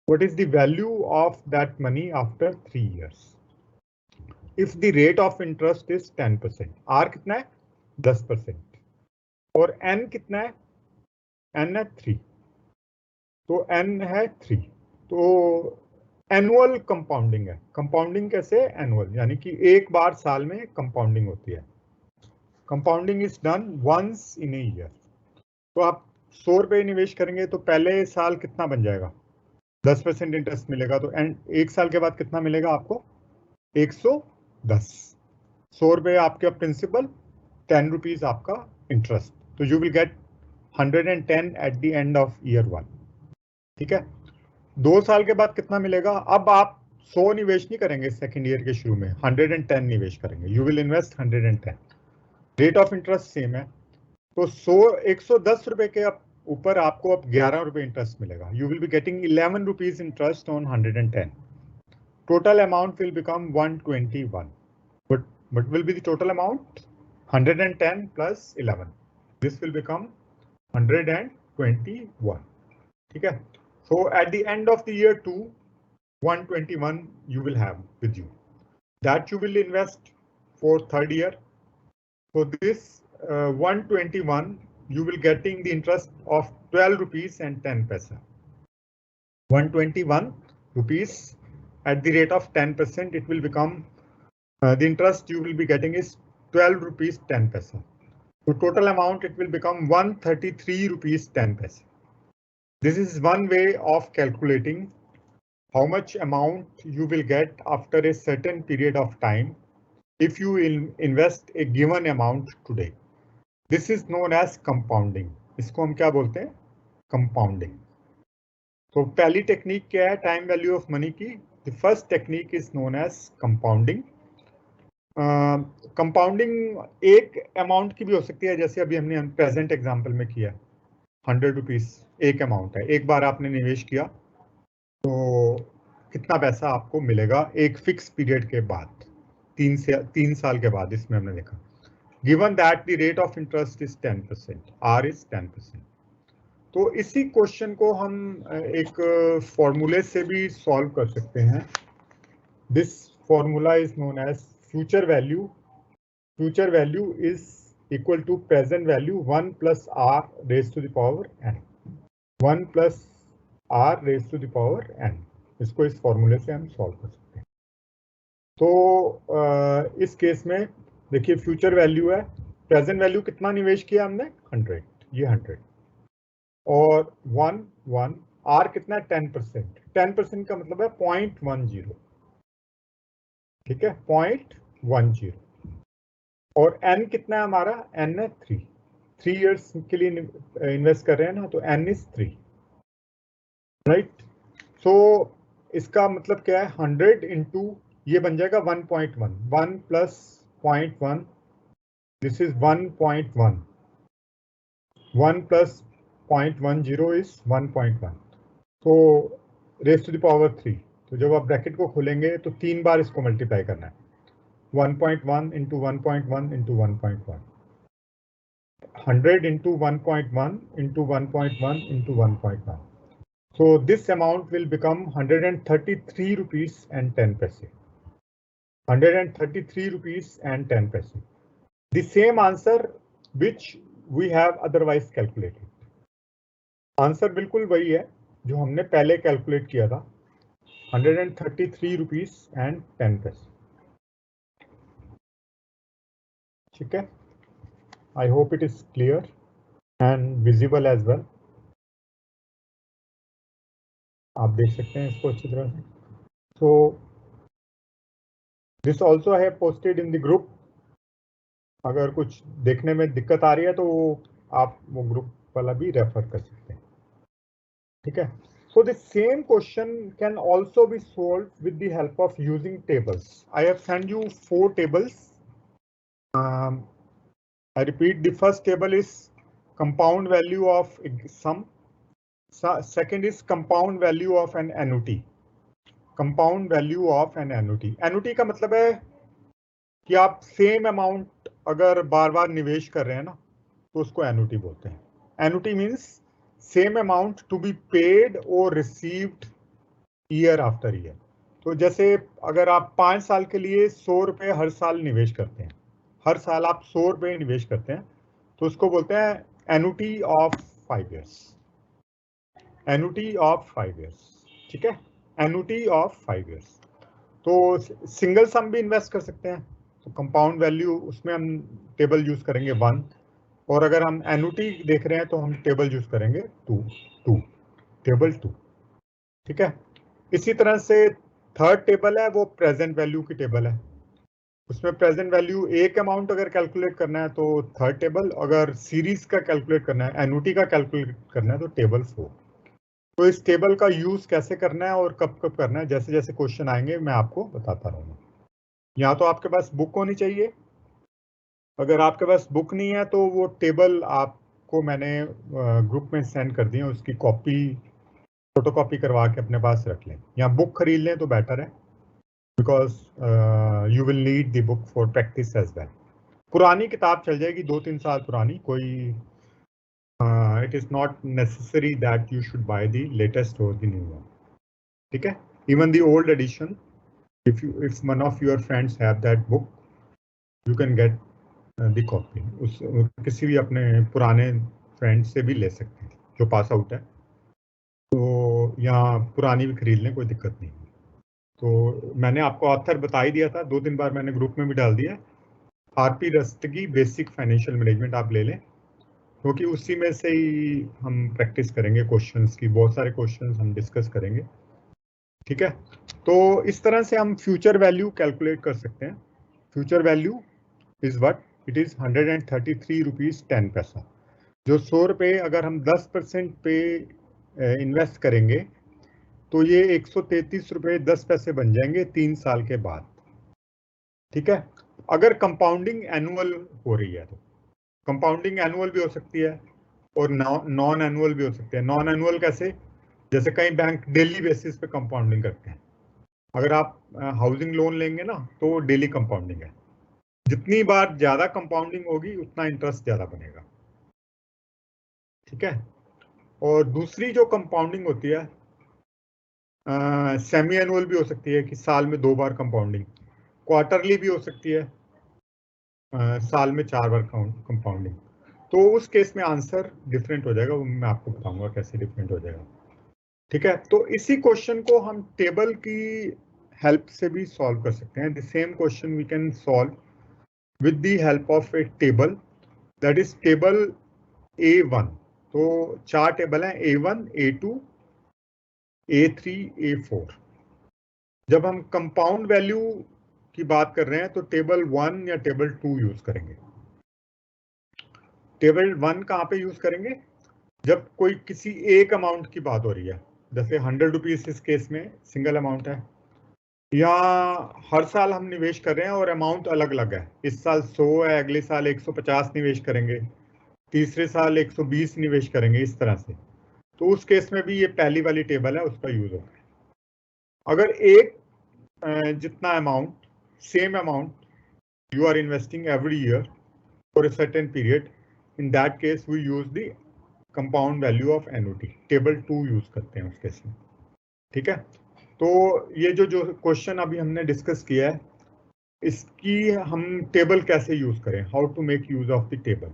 What is the value of that money after 3 years? If the rate of interest is 10%, R कितना है 10% और N कितना है, N है 3, तो N है 3. तो एनुअल कंपाउंडिंग है. कंपाउंडिंग कैसे, एनुअल, यानी कि एक बार साल में कंपाउंडिंग होती है. Compounding is done once in a year. तो आप 100 रुपये निवेश करेंगे तो पहले साल कितना बन जाएगा, 10% इंटरेस्ट मिलेगा. तो एंड एक साल के बाद कितना मिलेगा आपको, 110. 100 रुपये आपका प्रिंसिपल, 10 रुपीज आपका इंटरेस्ट. तो you will get 110 at the end of year 1. ठीक है. 2 साल के बाद कितना मिलेगा. अब आप 100 निवेश नहीं करेंगे सेकेंड ईयर के शुरू में, 110 निवेश करेंगे. You will invest 110. Rate of interest same है. तो 110 रुपए के ऊपर आपको अब 11 रुपए इंटरेस्ट मिलेगा. You will be getting 11 rupees interest on 110. Total amount will become 121. What will be the total amount? 110 plus 11. This will become 121. ठीक है. So at the end of the year 2, 121 you will have with you. That you will invest for third year. So this 121 you will getting the interest of 12 rupees and 10 paisa. 121 rupees at the rate of 10%, it will become the interest you will be getting is 12 rupees 10 paisa. So total amount it will become 133 rupees 10 paisa. This is one way of calculating how much amount you will get after a certain period of time if you invest a given amount today. This is known as compounding. इसको हम क्या बोलते हैं, compounding. तो पहली technique क्या है time value of money की. The first technique is known as compounding. Compounding एक अमाउंट की भी हो सकती है, जैसे अभी हमने प्रेजेंट एग्जांपल में किया. 100 रुपीज एक अमाउंट है. एक बार आपने निवेश किया तो कितना पैसा आपको मिलेगा एक फिक्स पीरियड के बाद, 3 साल के बाद. इसमें हमने देखा given that the rate of interest is 10%, R is 10%. तो इसी क्वेश्चन को हम एक फॉर्मूले से भी सॉल्व कर सकते हैं. This formula is known as future value. Future value is equal to present value 1 plus R raise to the power n. 1 plus R raise to the power n. इसको इस फॉर्मूले से हम सॉल्व कर सकते हैं. तो इस केस में देखिए फ्यूचर वैल्यू है, प्रेजेंट वैल्यू कितना निवेश किया हमने 100, ये 100 और 1 R कितना है 10%. 10% का मतलब है 0.10. ठीक है, 0.10. और N कितना है हमारा, N है 3. 3 इयर्स के लिए इन्वेस्ट कर रहे हैं ना, तो N इज 3. राइट. सो इसका मतलब क्या है, 100 इंटू ये बन जाएगा 1.1. 1 plus 0.1, this is 1.1. 1 plus 0.10 is 1.1. तो रेज टू द पावर 3. तो जब आप ब्रैकेट को खोलेंगे तो 3 बार इसको मल्टीप्लाई करना है. 1.1 into 1.1 into 1.1. 100 into 1.1 into 1.1 into 1.1. So this amount will become 133 rupees and 10 paise. 133 rupees and 10 paise. The same answer which we have otherwise calculated. Answer बिल्कुल वही है जो हमने पहले कैलकुलेट किया था, 133 रुपीज एंड 10 पैसे. ठीक है. I hope it is clear and visible as well. आप देख सकते हैं इसको अच्छी तरह से. So this also I have posted in the group. अगर कुछ देखने में दिक्कत आ रही है तो आप वो ग्रुप वाला भी रेफर कर सकते हैं, ठीक है। So the same question can also be solved with the help of using tables. I have sent you 4 tables. I repeat, the first table is compound value of sum. Second is compound value of an annuity. Compound value of an annuity. Annuity का मतलब है कि आप same amount अगर बार बार निवेश कर रहे हैं ना, तो उसको एनुटी बोलते हैं. Annuity means same amount to be paid और रिसीव्ड ईयर आफ्टर ईयर. तो जैसे अगर आप 5 साल के लिए 100 रुपये हर साल निवेश करते हैं, हर साल आप 100 रुपये निवेश करते हैं, तो उसको बोलते हैं annuity of 5 years. Annuity of 5 years, ठीक है, एनुटी ऑफ 5 ईयर्स. तो सिंगल सम भी इन्वेस्ट कर सकते हैं, तो कंपाउंड वैल्यू उसमें हम टेबल यूज करेंगे 1, और अगर हम एनुटी देख रहे हैं तो हम टेबल यूज करेंगे 2, टेबल 2, ठीक है. इसी तरह से थर्ड टेबल है वो प्रेजेंट वैल्यू की टेबल है. उसमें प्रेजेंट वैल्यू एक अमाउंट अगर कैलकुलेट करना है तो थर्ड टेबल, अगर सीरीज का कैलकुलेट करना है, एनुटी का कैलकुलेट करना है तो टेबल 4. तो इस टेबल का यूज कैसे करना है और कब कब करना है, जैसे जैसे क्वेश्चन आएंगे मैं आपको बताता रहूंगा. यहाँ तो आपके पास बुक होनी चाहिए. अगर आपके पास बुक नहीं है तो वो टेबल आपको मैंने ग्रुप में सेंड कर दिए, उसकी कॉपी फोटोकॉपी करवा के अपने पास रख लें, या बुक खरीद लें तो बेटर है, because you will need the book for practice as well. पुरानी किताब चल जाएगी, 2-3 साल पुरानी, कोई it is not necessary that you should buy the latest और द न्यू वन, ठीक है. Even the old edition, if one of your friends have that book, you can get the copy. उस किसी भी अपने पुराने फ्रेंड से भी ले सकते हैं जो पास आउट है, तो यहाँ पुरानी भी खरीद लें, कोई दिक्कत नहीं. तो मैंने आपको ऑथर बता ही दिया था, 2-3 बार मैंने ग्रुप में भी डाल दिया. आरपी रस्तगी बेसिक फाइनेंशियल मैनेजमेंट आप ले लें, क्योंकि उसी में से ही हम प्रैक्टिस करेंगे क्वेश्चंस की, बहुत सारे क्वेश्चंस हम डिस्कस करेंगे, ठीक है. तो इस तरह से हम फ्यूचर वैल्यू कैलकुलेट कर सकते हैं. Future value is what? It is 133 rupees 10 पैसा. जो 100 रुपये अगर हम 10% पे इन्वेस्ट करेंगे तो ये 133 रुपये 10 पैसे बन जाएंगे 3 साल के बाद, ठीक है. अगर कंपाउंडिंग एनुअल हो रही है तो कंपाउंडिंग एनुअल भी हो सकती है और नॉन एनुअल भी हो सकती है. नॉन एनुअल कैसे? जैसे कई बैंक डेली बेसिस पे कंपाउंडिंग करते हैं. अगर आप हाउसिंग लोन लेंगे ना तो डेली कंपाउंडिंग है. जितनी बार ज्यादा कंपाउंडिंग होगी उतना इंटरेस्ट ज्यादा बनेगा, ठीक है. और दूसरी जो कंपाउंडिंग होती है सेमी एनुअल भी हो सकती है कि साल में 2 बार कंपाउंडिंग, क्वार्टरली भी हो सकती है, साल में 4 बार कंपाउंडिंग. तो उस केस में आंसर डिफरेंट हो जाएगा, वो मैं आपको बताऊंगा कैसे डिफरेंट हो जाएगा, ठीक है. तो इसी क्वेश्चन को हम टेबल की हेल्प से भी सॉल्व कर सकते हैं. The same question we can solve with the help of a table, that is table A1. तो 4 टेबल हैं, A1, A2, A3, A4. जब हम कंपाउंड वैल्यू की बात कर रहे हैं तो टेबल 1 या टेबल 2 यूज करेंगे. टेबल 1 कहाँ पे यूज करेंगे? जब कोई किसी एक अमाउंट की बात हो रही है, जैसे 100 रुपीज इस केस में सिंगल अमाउंट है, या हर साल हम निवेश कर रहे हैं और अमाउंट अलग अलग है. इस साल 100 है, अगले साल 150 निवेश करेंगे, तीसरे साल 120 निवेश करेंगे, इस तरह से. तो उस केस में भी ये पहली वाली टेबल है, उसका यूज होता है. अगर एक जितना amount, same amount you are investing every year for a certain period, in that case we use the compound value of annuity, table 2 use करते हैं उस केस में, ठीक है. तो ये जो क्वेश्चन अभी हमने डिस्कस किया है, इसकी हम टेबल कैसे यूज करें, how to make use of the table.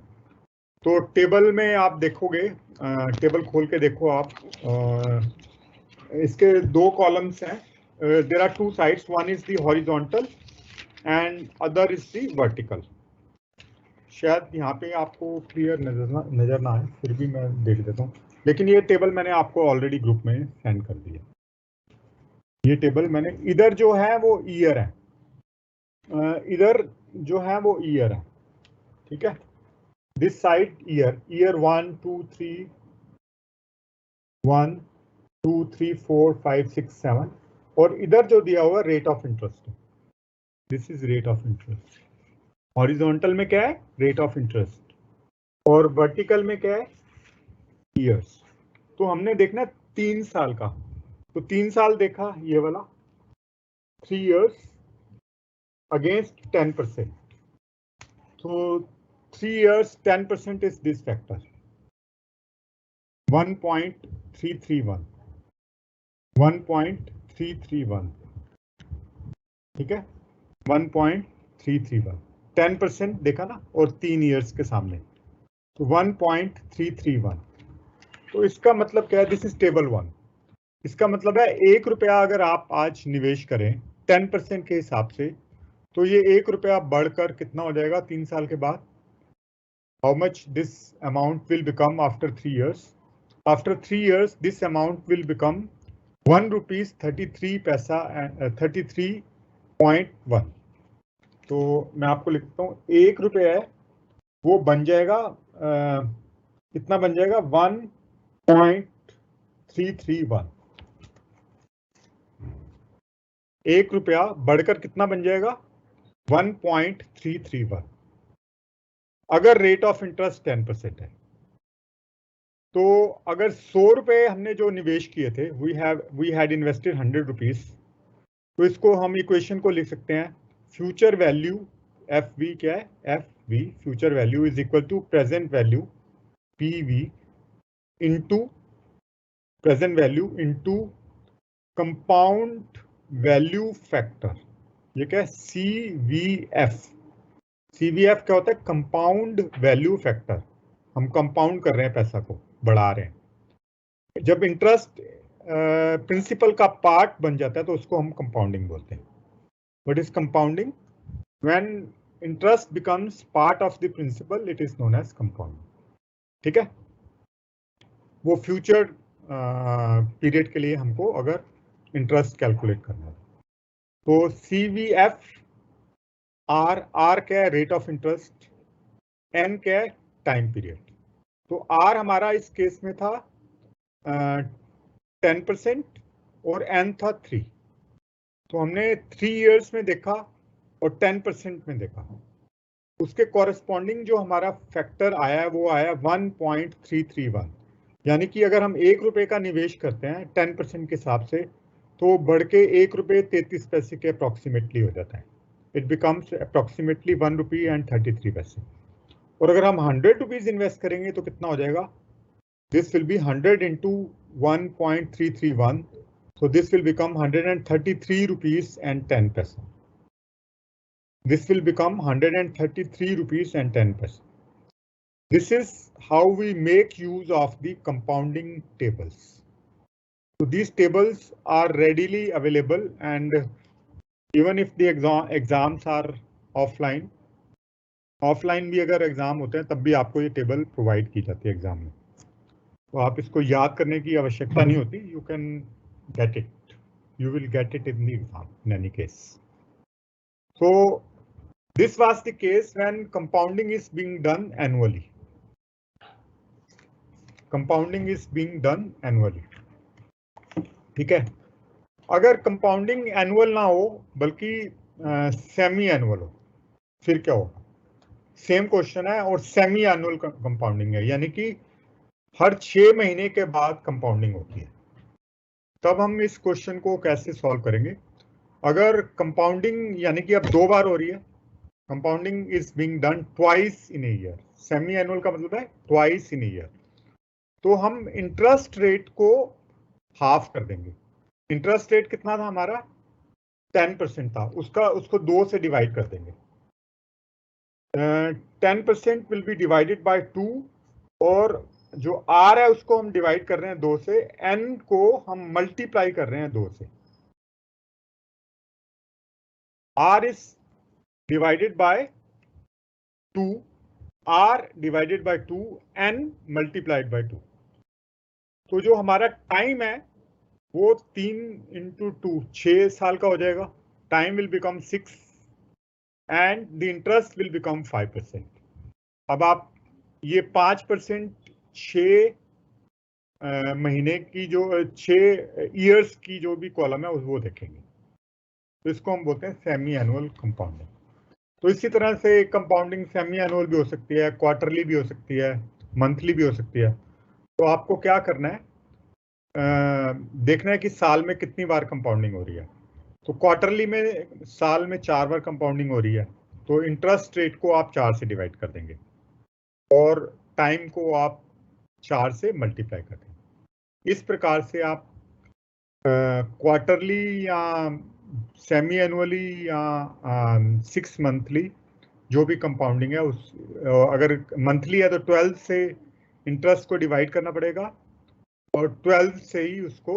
तो टेबल में आप देखोगे, टेबल खोल के देखो आप, इसके 2 कॉलम्स हैं. There are 2 sides, one is the horizontal and other is the vertical. शायद यहाँ पे आपको क्लियर नजर ना आए, फिर भी मैं देख देता हूँ. लेकिन ये टेबल मैंने आपको ऑलरेडी ग्रुप में सेंड कर दिया. ये टेबल मैंने, इधर जो है वो ईयर है, इधर जो है वो ईयर है, ठीक है, दिस साइड ईयर 1 2 3 1 2 3 4 5 6 7 और इधर जो दिया हुआ रेट ऑफ इंटरेस्ट है, this is rate of interest. Horizontal में क्या है, रेट ऑफ इंटरेस्ट, और वर्टिकल में क्या है, ईयर्स। तो हमने देखना 3 साल का, तो 3 साल देखा ये वाला, 3 years against 10%. So 3 years 10% is this factor 1.331 1.331, ठीक है, 1.331 10% देखा ना, और 3 years के सामने तो 1.331। तो इसका मतलब क्या है, दिस इज टेबल 1। इसका मतलब है 1 रुपया अगर आप आज निवेश करें 10% के हिसाब से, तो ये 1 रुपया बढ़कर कितना हो जाएगा 3 साल के बाद। How much this amount will become after 3 years? After 3 years this amount will become 1 rupees 33 पैसा 33.1। तो मैं आपको लिखता हूँ 1 रुपया है वो बन जाएगा कितना बन जाएगा 1.331। 1 रुपया बढ़कर कितना बन जाएगा 1.331 अगर रेट ऑफ इंटरेस्ट 10% है। तो अगर 100 रुपए हमने जो निवेश किए थे, वी हैड इन्वेस्टेड 100 रुपीज, तो इसको हम इक्वेशन को लिख सकते हैं फ्यूचर वैल्यू एफ वी, क्या है F V, future value is equal to present value P V into present value into compound value factor, ये क्या है सी वी एफ। CVF क्या होता है, कंपाउंड वैल्यू फैक्टर। हम कंपाउंड कर रहे हैं, पैसा को बढ़ा रहे हैं। जब इंटरेस्ट प्रिंसिपल का पार्ट बन जाता है तो उसको हम कंपाउंडिंग बोलते हैं। What is compounding? When interest becomes part of the principal it is known as compounding, ठीक है। वो फ्यूचर पीरियड के लिए हमको अगर इंटरेस्ट कैलकुलेट करना है तो CVF आर क्या है, रेट ऑफ इंटरेस्ट, एन क्या है, टाइम पीरियड। तो आर हमारा इस केस में था 10% और एन था 3। तो हमने 3 years में देखा और 10% में देखा। उसके कॉरेस्पॉन्डिंग जो हमारा फैक्टर आया है वो आया 1.331। यानी कि अगर हम 1 रुपए का निवेश करते हैं 10% के हिसाब से तो बढ़ के 1 रुपए 33 पैसे के अप्रोक्सीमेटली हो जाता है। It becomes approximately 1 rupee and 33 पैसे। और अगर हम 100 रुपीज इन्वेस्ट करेंगे तो कितना हो जाएगा, this will be 100 into 1.331, so this will become 133 rupees and 10 paisa. This will become 133 rupees and 10 paisa. This is how we make use of the compounding tables. So these tables are readily available, and even if the exams are offline भी अगर exam होते हैं तब भी आपको ये table provide की जाती है एग्जाम में। तो आप इसको याद करने की आवश्यकता नहीं होती, you can get it, you will get it in the exam in any case. So this was the case when compounding is being done annually. Compounding is being done annually, ठीक है। अगर कंपाउंडिंग एनुअल ना हो बल्कि semi annual हो, फिर क्या होगा? सेम क्वेश्चन है और सेमी एनुअल कंपाउंडिंग है, यानी कि हर 6 महीने के बाद कंपाउंडिंग होती है। तब हम इस क्वेश्चन को कैसे सॉल्व करेंगे? अगर कंपाउंडिंग यानी कि अब 2 बार हो रही है, compounding is being done twice in a year, semi annual का मतलब है ट्वाइस इन ए ईयर, तो हम इंटरेस्ट रेट को हाफ कर देंगे। इंटरेस्ट रेट कितना था हमारा, 10% था, उसको 2 से डिवाइड कर देंगे। 10% विल बी डिवाइडेड बाय 2 और जो आर है उसको हम डिवाइड कर रहे हैं 2 से, एन को हम मल्टीप्लाई कर रहे हैं 2 से। R is divided by 2, R divided by 2, N multiplied by 2। तो जो हमारा टाइम है वो 3 into 2 6 साल का हो जाएगा। Time will become 6 and the interest will become 5%। अब आप ये 5% 6 महीने की जो 6 ईयर्स की जो भी कॉलम है वो देखेंगे, तो इसको हम बोलते हैं सेमी एनुअल कंपाउंडिंग। तो इसी तरह से कंपाउंडिंग सेमी एनुअल भी हो सकती है, क्वार्टरली भी हो सकती है, मंथली भी हो सकती है। तो आपको क्या करना है, देखना है कि साल में कितनी बार कंपाउंडिंग हो रही है। तो क्वार्टरली में साल में 4 बार कंपाउंडिंग हो रही है, तो इंटरेस्ट रेट को आप 4 से डिवाइड कर देंगे और टाइम को आप 4 से मल्टीप्लाई कर देंगे। इस प्रकार से आप क्वार्टरली या सेमी एनुअली या 6 मंथली जो भी कंपाउंडिंग है, उस अगर मंथली है तो 12 से इंटरेस्ट को डिवाइड करना पड़ेगा और 12 से ही उसको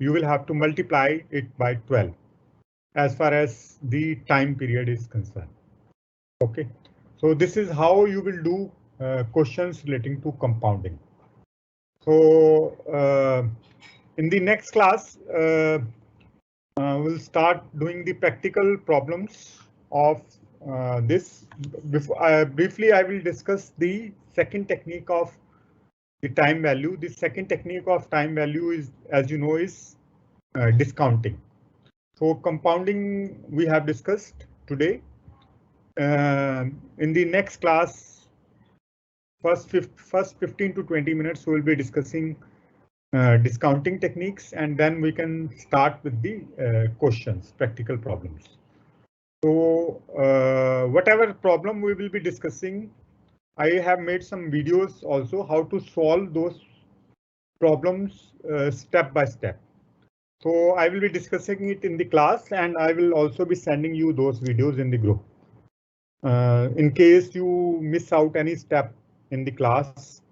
you will have to multiply it by 12 as far as the time period is concerned. Okay, so this is how you will do questions relating to compounding. So in the next class we'll start doing the practical problems of this. Briefly I will discuss the second technique of the time value. The second technique of time value is, as you know, is discounting. So compounding we have discussed today. In the next class, first 15 to 20 minutes, we will be discussing discounting techniques, and then we can start with the questions, practical problems. So whatever problem we will be discussing, I have made some videos also how to solve those problems step by step. So I will be discussing it in the class, and I will also be sending you those videos in the group. In case you miss out any step in the class,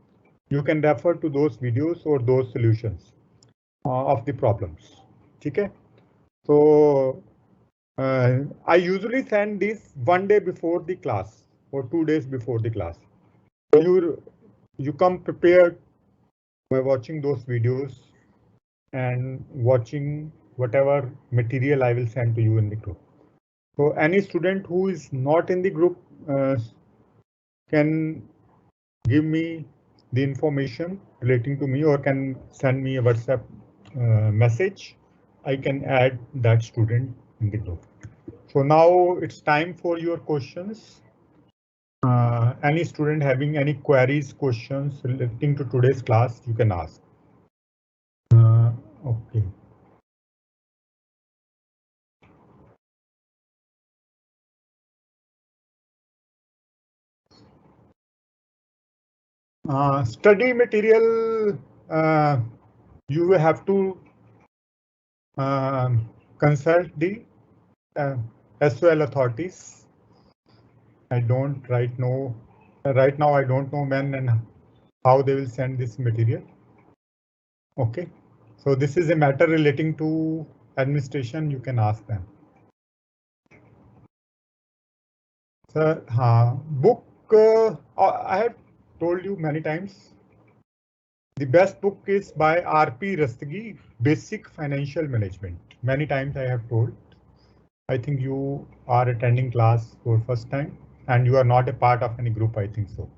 you can refer to those videos or those solutions of the problems. Okay? So I usually send this 1 day before the class or 2 days before the class. So you come prepared by watching those videos and watching whatever material I will send to you in the group. So any student who is not in the group can give me the information relating to me or can send me a WhatsApp message. I can add that student in the group. So now it's time for your questions. Any student having any queries, questions relating to today's class, you can ask. Okay. Study material, you will have to consult the SOL authorities. I don't right now I don't know when and how they will send this material. Okay, so this is a matter relating to administration, you can ask them. Sir, book, I have told you many times, the best book is by R.P. Rastagi, Basic Financial Management. Many times I have told. I think you are attending class for first time and you are not a part of any group, I think so.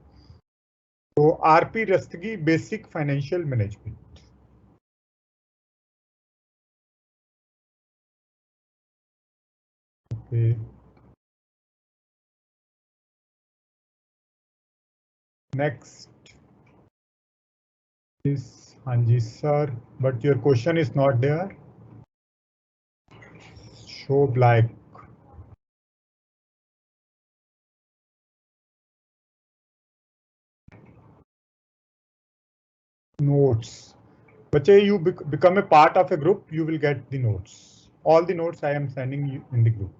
So R.P. Rastagi, Basic Financial Management. Okay. Next is Hanji sir, but your question is not there. Show black. Notes. Bache, you become a part of a group, you will get the notes. All the notes I am sending you in the group.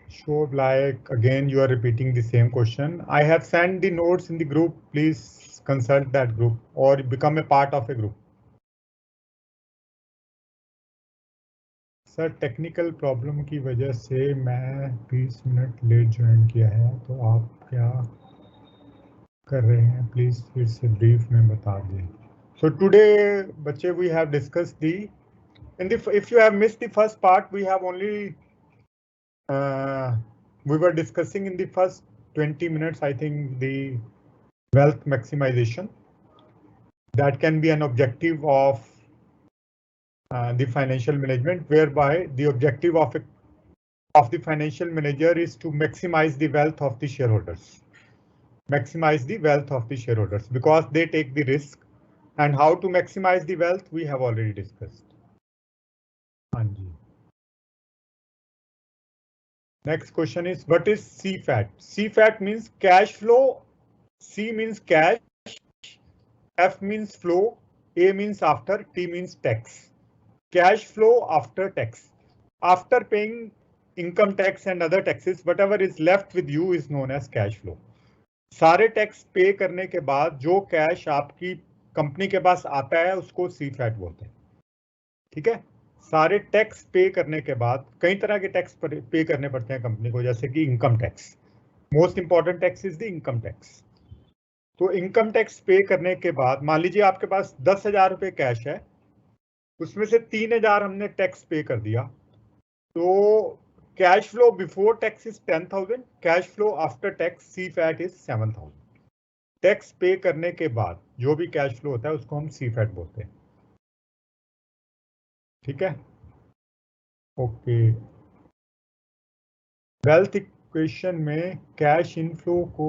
Show like again you are repeating the same question. I have sent the notes in the group. Please consult that group or become a part of a group. Sir technical problem की वजह से मैं 20 minute late join किया है, तो आप क्या कर रहे हैं प्लीज फिर से ब्रीफ में बता दें. सो टुडे बच्चे we have discuss the if you have missed the first part, we have only we were discussing in the first 20 minutes, I think, the wealth maximization. That can be an objective of the financial management, whereby the objective of the financial manager is to maximize the wealth of the shareholders. Maximize the wealth of the shareholders because they take the risk. And how to maximize the wealth we have already discussed. Anji. Next question is, what is CFAT? CFAT means cash flow. C means cash. F means flow. A means after. T means tax. Cash flow after tax. After paying income tax and other taxes, whatever is left with you is known as cash flow. सारे tax पे करने के बाद जो cash आपकी company के पास आता है उसको CFAT बोलते हैं. ठीक है, सारे टैक्स पे करने के बाद कई तरह के टैक्स पे करने पड़ते हैं कंपनी को, जैसे कि income tax. Most important tax is the income tax. तो इनकम टैक्स पे करने के बाद मान लीजिए आपके पास 10,000 रुपए कैश है, उसमें से 3,000 हमने टैक्स पे कर दिया, तो cash flow before tax is 10,000, cash flow after tax CFAT is 7,000. Tax पे करने के बाद जो भी कैश फ्लो होता है उसको हम CFAT बोलते हैं. ठीक है, ओके. वेल्थ इक्वेशन में कैश इनफ्लो को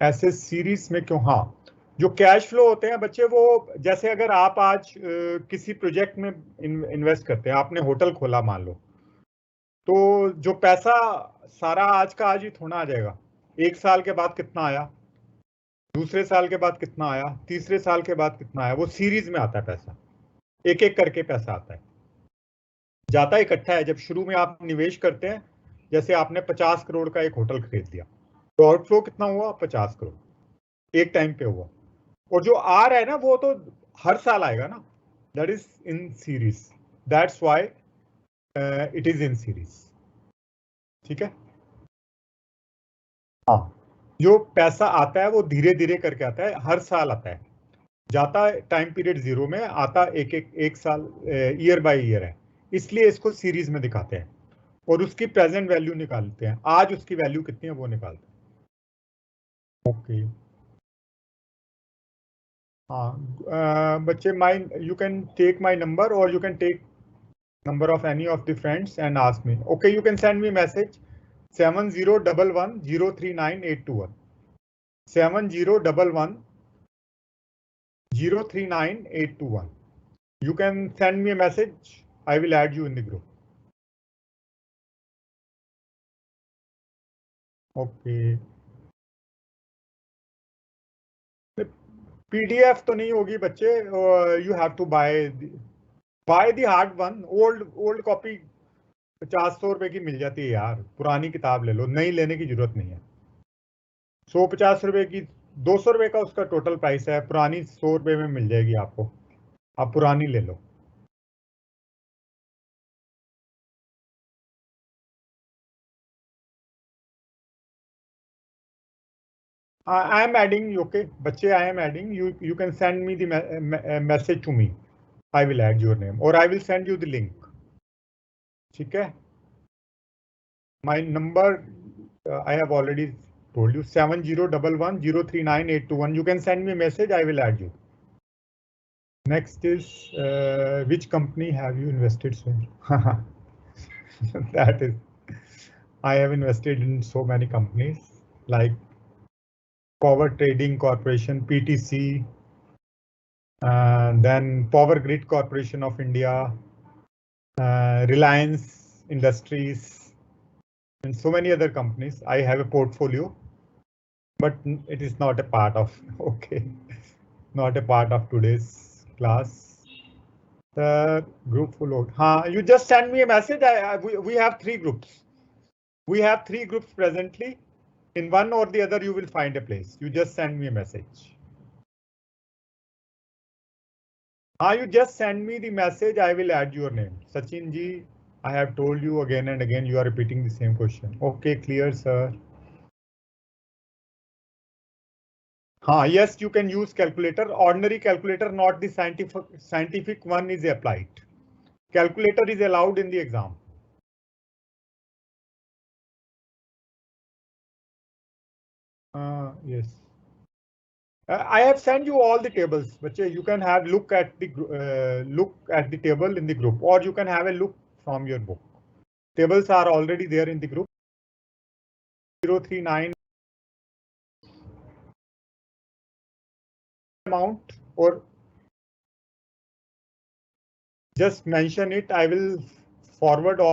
ऐसे सीरीज में क्यों? हाँ, जो कैश फ्लो होते हैं बच्चे, वो जैसे अगर आप आज किसी प्रोजेक्ट में इन्वेस्ट करते हैं, आपने होटल खोला मान लो, तो जो पैसा सारा आज का आज ही थोड़ा आ जाएगा. एक साल के बाद कितना आया, दूसरे साल के बाद कितना आया, तीसरे साल के बाद कितना आया, वो सीरीज में आता है पैसा. एक एक करके पैसा आता है, जाता इकट्ठा है. जब शुरू में आप निवेश करते हैं, जैसे आपने 50 करोड़ का एक होटल खरीद लिया, तो आउटफ्लो कितना हुआ? 50 करोड़ एक टाइम पे हुआ. और जो आ रहा है ना, वो तो हर साल आएगा ना. That is in series. That's why it is in series. ठीक है, हाँ, जो पैसा आता है वो धीरे धीरे करके आता है, हर साल आता है. जाता है टाइम पीरियड जीरो में, आता एक साल, ईयर बाय ईयर है, इसलिए इसको सीरीज में दिखाते हैं. और उसकी प्रेजेंट वैल्यू निकालते हैं, आज उसकी वैल्यू कितनी है वो निकालते हैं. ओके, हाँ बच्चे, you can take my number or you can take number of any of the friends and ask me. Okay, you can send me message 7011039821. 7011039821. You can send me a message. I will add you in the group. Okay. PDF तो नहीं होगी बच्चे. You have to buy the hard one. Old copy 50-100 रुपए की मिल जाती है यार. पुरानी किताब ले लो, नई लेने की जरूरत नहीं है. 150 रुपए की, 200 रुपए का उसका टोटल प्राइस है. पुरानी 100 रुपए में मिल जाएगी आपको, आप पुरानी ले लो. I am adding. Okay, बच्चे, I am adding. You can send me the message to me. I will add your name or I will send you the link. ठीक है, my number I have already told you, 7011039821. You can send me a message. I will add you. Next is which company have you invested so? That is, I have invested in so many companies like Power Trading Corporation, PTC, then Power Grid Corporation of India, Reliance Industries, and so many other companies. I have a portfolio, but it is not a part of, okay, not a part of today's class. The group full out. You just send me a message. We have 3 groups. We have 3 groups presently. In one or the other, you will find a place. You just send me a message. You just send me the message. I will add your name. Sachin ji, I have told you again and again, you are repeating the same question. Okay, clear, sir. Yes, you can use calculator. Ordinary calculator, not the scientific one is applied. calculator is allowed in the exam. Yes. I have sent you all the tables, but you can have look at the table in the group, or you can have a look from your book. Tables are already there in the group. 039 amount, or just mention it. I will forward all